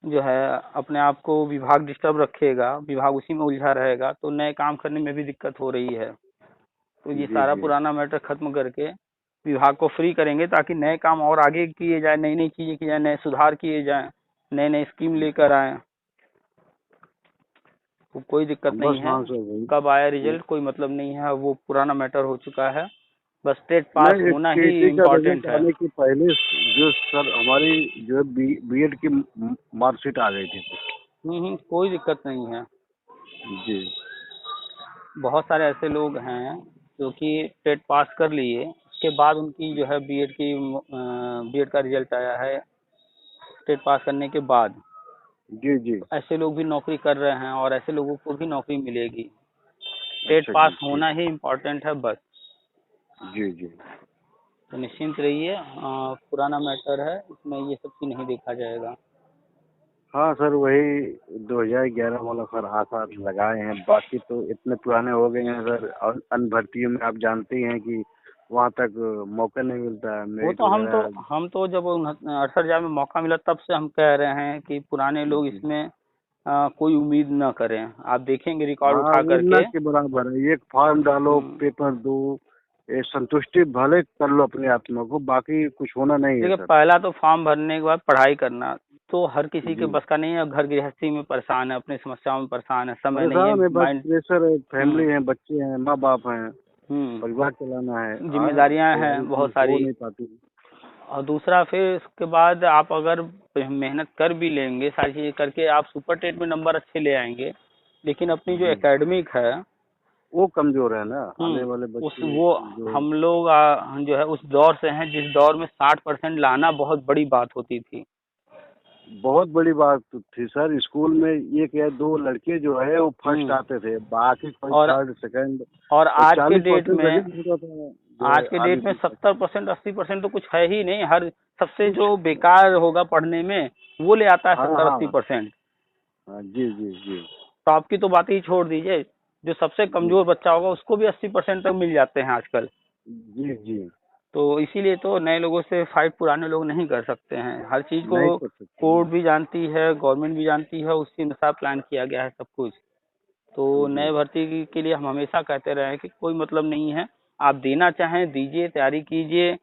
[SPEAKER 1] जो है अपने आप को विभाग डिस्टर्ब रखेगा, विभाग उसी में उलझा रहेगा, तो नए काम करने में भी दिक्कत हो रही है। तो ये
[SPEAKER 2] जी
[SPEAKER 1] सारा
[SPEAKER 2] जी।
[SPEAKER 1] पुराना मैटर खत्म करके विभाग को फ्री करेंगे, ताकि नए काम और आगे किए जाए, नई नई चीजें की जाए, नए सुधार किए जाएं, नए नए स्कीम लेकर आए। तो कोई दिक्कत नहीं
[SPEAKER 2] बस
[SPEAKER 1] है,
[SPEAKER 2] हाँ सर वही।
[SPEAKER 1] कब आया
[SPEAKER 2] वो-
[SPEAKER 1] रिजल्ट कोई मतलब नहीं है, वो पुराना मैटर हो चुका है। बस स्टेट पास
[SPEAKER 2] नहीं,
[SPEAKER 1] होना ही
[SPEAKER 2] टीटी का रिजल्ट
[SPEAKER 1] इम्पोर्टेंट है।
[SPEAKER 2] आने के पहले जो सर हमारी जो बीएड की मार्कशीट आ गई थी सर।
[SPEAKER 1] कोई दिक्कत नहीं है।
[SPEAKER 2] जी
[SPEAKER 1] बहुत सारे ऐसे लोग हैं जो कि टेट पास कर लिए, उसके बाद उनकी जो है बीएड का रिजल्ट आया है टेट पास करने के बाद।
[SPEAKER 2] जी जी।
[SPEAKER 1] तो ऐसे लोग भी नौकरी कर रहे हैं, और ऐसे लोगों को भी नौकरी मिलेगी। टेट
[SPEAKER 2] अच्छा जी
[SPEAKER 1] पास
[SPEAKER 2] ठीक।
[SPEAKER 1] होना ही इम्पोर्टेंट है बस।
[SPEAKER 2] जी जी।
[SPEAKER 1] तो निश्चिंत रहिए, पुराना मैटर है, इसमें ये सब चीज़ नहीं देखा जाएगा।
[SPEAKER 2] हाँ सर वही 2011 वाला सर आसार लगाए हैं, बाकी तो इतने पुराने हो गए हैं सर। और अन्य भर्तियों में आप जानते ही हैं कि वहाँ तक मौका नहीं मिलता है,
[SPEAKER 1] वो
[SPEAKER 2] मेरिट
[SPEAKER 1] तो
[SPEAKER 2] वगैरह।
[SPEAKER 1] हम तो जब 68 में मौका मिला तब से हम कह रहे हैं कि पुराने लोग
[SPEAKER 2] जी।
[SPEAKER 1] इसमें कोई उम्मीद न करें। आप देखेंगे रिकॉर्ड
[SPEAKER 2] हाँ
[SPEAKER 1] उठा
[SPEAKER 2] वो न
[SPEAKER 1] करके।
[SPEAKER 2] के बराबर है, एक फॉर्म डालो
[SPEAKER 1] हम्म,
[SPEAKER 2] पेपर दो, ये संतुष्टि भले कर लो अपनी आत्मा को, बाकी कुछ होना नहीं है
[SPEAKER 1] देखिए
[SPEAKER 2] सर।
[SPEAKER 1] पहला तो फॉर्म भरने के बाद पढ़ाई करना तो हर किसी के
[SPEAKER 2] जी।
[SPEAKER 1] बस का नहीं है। घर गृहस्थी में परेशान है, अपनी समस्याओं में परेशान है, समय नहीं है,
[SPEAKER 2] परेशान है, बस
[SPEAKER 1] माइंड।
[SPEAKER 2] प्रेशर है,
[SPEAKER 1] हम्म
[SPEAKER 2] फैमिली है, बच्चे हैं, माँ बाप हैं,
[SPEAKER 1] हम्म
[SPEAKER 2] परिवार चलाना है।
[SPEAKER 1] जिम्मेदारियां हैं
[SPEAKER 2] तैयारी
[SPEAKER 1] बहुत
[SPEAKER 2] फिर हो
[SPEAKER 1] सारी।
[SPEAKER 2] नहीं पाती।
[SPEAKER 1] और दूसरा फिर उसके बाद आप अगर मेहनत कर भी लेंगे, सारी चीजें करके आप सुपर टेट में नंबर अच्छे ले आएंगे, लेकिन अपनी जो
[SPEAKER 2] जी
[SPEAKER 1] एकेडमिक है,
[SPEAKER 2] वो कमजोर है ना, आने वाले
[SPEAKER 1] उस
[SPEAKER 2] बच्चे
[SPEAKER 1] वो
[SPEAKER 2] जो।
[SPEAKER 1] हम लोग जो है उस दौर से हैं जिस दौर में 60% लाना बहुत बड़ी बात होती थी।
[SPEAKER 2] बहुत बड़ी बात थी सर, स्कूल में एक या दो लड़के जो है वो फर्स्ट
[SPEAKER 1] हम्म
[SPEAKER 2] आते थे, बाकी कोई
[SPEAKER 1] और
[SPEAKER 2] थर्ड सेकंड।
[SPEAKER 1] और
[SPEAKER 2] और
[SPEAKER 1] आज के डेट
[SPEAKER 2] 40%
[SPEAKER 1] में
[SPEAKER 2] रिजल्ट होता था जो है
[SPEAKER 1] आज के
[SPEAKER 2] आगे
[SPEAKER 1] डेट में
[SPEAKER 2] की तरफ।
[SPEAKER 1] 70% 80% तो कुछ है ही नहीं। हर सबसे
[SPEAKER 2] कुछ।
[SPEAKER 1] जो बेकार होगा पढ़ने में वो ले आता है
[SPEAKER 2] हाँ
[SPEAKER 1] 70-80%।
[SPEAKER 2] हाँ जी जी जी।
[SPEAKER 1] तो आपकी तो बात ही छोड़ दीजिए, जो सबसे
[SPEAKER 2] जी
[SPEAKER 1] कमजोर बच्चा होगा उसको भी 80% तक मिल जाते हैं आजकल।
[SPEAKER 2] जी जी।
[SPEAKER 1] तो इसीलिए तो नए लोगों से फाइट पुराने लोग नहीं कर सकते हैं। हर चीज को
[SPEAKER 2] नहीं कर सकते
[SPEAKER 1] कोर्ट
[SPEAKER 2] ना।
[SPEAKER 1] भी जानती है, गवर्नमेंट भी जानती है, उसी अनुसार प्लान किया गया है सब कुछ। तो
[SPEAKER 2] जी
[SPEAKER 1] नए भर्ती के लिए हम हमेशा कहते रहे हैं कि कोई मतलब नहीं है, आप देना चाहें दीजिए, तैयारी कीजिए।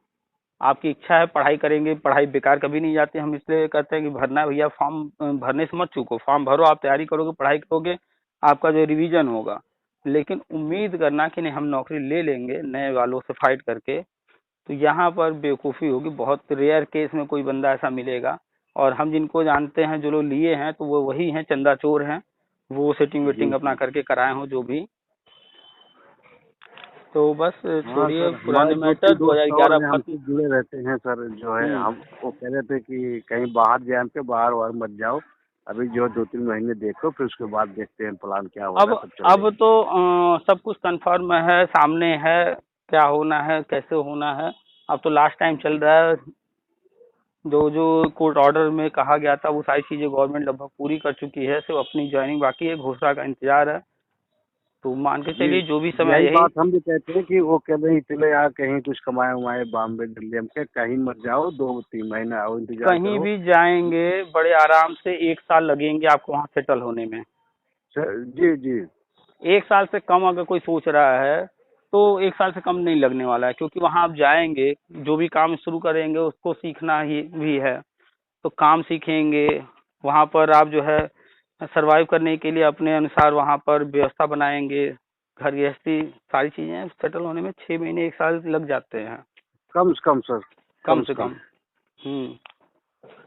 [SPEAKER 1] आपकी इच्छा है पढ़ाई करेंगे, पढ़ाई बेकार कभी नहीं जाती। हम इसलिए कहते हैं कि भरना है भैया फॉर्म, भरने से मत चूको, फॉर्म भरो, आप तैयारी करोगे, पढ़ाई करोगे, आपका जो रिवीजन होगा। लेकिन उम्मीद करना कि नहीं हम नौकरी ले लेंगे नए वालों से फाइट करके, तो यहाँ पर बेवकूफ़ी होगी। बहुत रेयर केस में कोई बंदा ऐसा मिलेगा। और हम जिनको जानते हैं जो लोग लिए हैं तो वो वही हैं, चंदा चोर हैं, वो सेटिंग
[SPEAKER 2] जी
[SPEAKER 1] वेटिंग अपना
[SPEAKER 2] जी।
[SPEAKER 1] करके कराए हों जो भी। तो बस
[SPEAKER 2] हाँ
[SPEAKER 1] छोड़िए
[SPEAKER 2] सर, हमारे
[SPEAKER 1] पुराने
[SPEAKER 2] दो
[SPEAKER 1] मैटर,
[SPEAKER 2] तीन दोस्त और
[SPEAKER 1] 2011
[SPEAKER 2] हैं
[SPEAKER 1] अब खत्म।
[SPEAKER 2] हमसे जुड़े रहते हैं सर, जो है
[SPEAKER 1] हम्म
[SPEAKER 2] हम वो कह रहे थे कि कहीं बाहर जाए, पे बाहर वार मत जाओ, अभी जो 2-3 महीने देखो, फिर उसके बाद देखते हैं प्लान क्या
[SPEAKER 1] अब
[SPEAKER 2] होगा, तब
[SPEAKER 1] अब
[SPEAKER 2] चलेंगे।
[SPEAKER 1] तो सब कुछ कंफर्म है, सामने है क्या होना है, कैसे होना है। अब तो लास्ट टाइम चल रहा है। जो जो कोर्ट ऑर्डर में कहा गया था वो सारी चीज़ें गवर्नमेंट लगभग पूरी कर चुकी है, सिर्फ अपनी ज्वाइनिंग बाकी है, घोषणा का इंतजार है। तो मान के
[SPEAKER 2] जी।
[SPEAKER 1] चलिए जो भी समय
[SPEAKER 2] यही
[SPEAKER 1] यही।
[SPEAKER 2] बात हम भी कहते हैं कि वो कह रहे चले यार कहीं कुछ कमाए उमाए बॉम्बे दिल्ली, हम कहे कहीं मत जाओ, 2-3 महीना और इंतजार
[SPEAKER 1] कहीं
[SPEAKER 2] करो।
[SPEAKER 1] भी जाएंगे बड़े आराम से 1 साल लगेंगे आपको वहाँ सेटल होने में।
[SPEAKER 2] जी जी।
[SPEAKER 1] 1 साल से कम अगर कोई सोच रहा है तो 1 साल से कम नहीं लगने वाला है, क्योंकि वहाँ आप जाएंगे, जो भी काम शुरू करेंगे उसको सीखना ही भी है। तो काम सीखेंगे, वहाँ पर आप जो है सरवाइव करने के लिए अपने अनुसार वहाँ पर व्यवस्था बनाएंगे, घर गृहस्थी सारी चीज़ें सेटल होने में 6 महीने 1 साल लग जाते हैं
[SPEAKER 2] कम से कम सर,
[SPEAKER 1] कम
[SPEAKER 2] कम
[SPEAKER 1] से
[SPEAKER 2] से कम।
[SPEAKER 1] कम। हम्म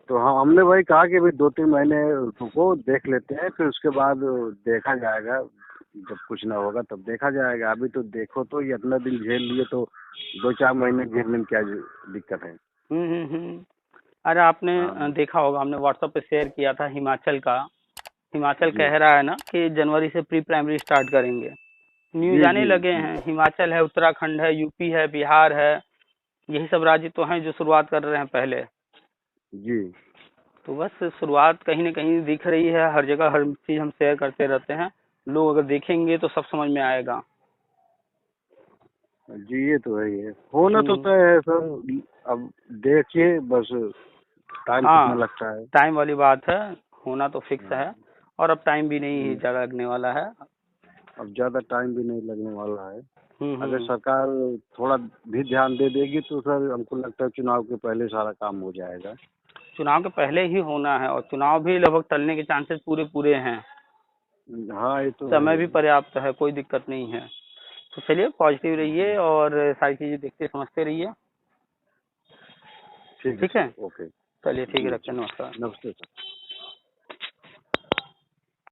[SPEAKER 2] तो हाँ हमने वही कहा कि भाई 2-3 महीने रुको, देख लेते हैं, फिर उसके बाद देखा जाएगा। जब कुछ ना होगा तब देखा जाएगा, अभी तो देखो, तो ये इतना दिन झेल लिए, तो 2-4 महीने झेलने में क्या दिक्कत है।
[SPEAKER 1] हम्म। अरे आपने
[SPEAKER 2] हाँ
[SPEAKER 1] देखा होगा, हमने व्हाट्सएप पे शेयर किया था हिमाचल का। हिमाचल
[SPEAKER 2] जी
[SPEAKER 1] कह रहा है ना कि जनवरी से प्री प्राइमरी स्टार्ट करेंगे। न्यूज
[SPEAKER 2] जी
[SPEAKER 1] आने
[SPEAKER 2] जी
[SPEAKER 1] लगे
[SPEAKER 2] जी।
[SPEAKER 1] हैं, हिमाचल है, उत्तराखंड है, यूपी है, बिहार है, यही सब राज्य तो हैं जो शुरुआत कर रहे हैं पहले।
[SPEAKER 2] जी।
[SPEAKER 1] तो बस शुरुआत कहीं ना कहीं दिख रही है, हर जगह हर चीज हम शेयर करते रहते हैं, लोग अगर देखेंगे तो सब समझ में आएगा।
[SPEAKER 2] जी ये तो है ही है, होना तो तय है सर। अब देखिए बस टाइम कितना
[SPEAKER 1] हाँ,
[SPEAKER 2] लगता है।
[SPEAKER 1] टाइम वाली बात है, होना तो फिक्स
[SPEAKER 2] हाँ।
[SPEAKER 1] है। और अब टाइम भी नहीं
[SPEAKER 2] हम्म,
[SPEAKER 1] ज़्यादा लगने वाला है।
[SPEAKER 2] अब ज़्यादा टाइम भी नहीं लगने वाला है। अगर
[SPEAKER 1] हम्म।
[SPEAKER 2] सरकार थोड़ा भी ध्यान दे देगी तो सर हमको लगता है चुनाव के पहले सारा काम हो जाएगा।
[SPEAKER 1] चुनाव के पहले ही होना है, और चुनाव भी लगभग टलने के चांसेस पूरे पूरे हैं।
[SPEAKER 2] हाँ ये तो है
[SPEAKER 1] समय
[SPEAKER 2] ही।
[SPEAKER 1] भी पर्याप्त है, कोई दिक्कत नहीं है। तो चलिए पॉजिटिव रहिए और सारी चीज़ें देखते समझते रहिए।
[SPEAKER 2] ठीक है
[SPEAKER 1] ठीक है,
[SPEAKER 2] सर, ओके।
[SPEAKER 1] चलिए ठीक है,
[SPEAKER 2] जी
[SPEAKER 1] रखते हैं, नमस्कार।
[SPEAKER 2] नमस्ते सर।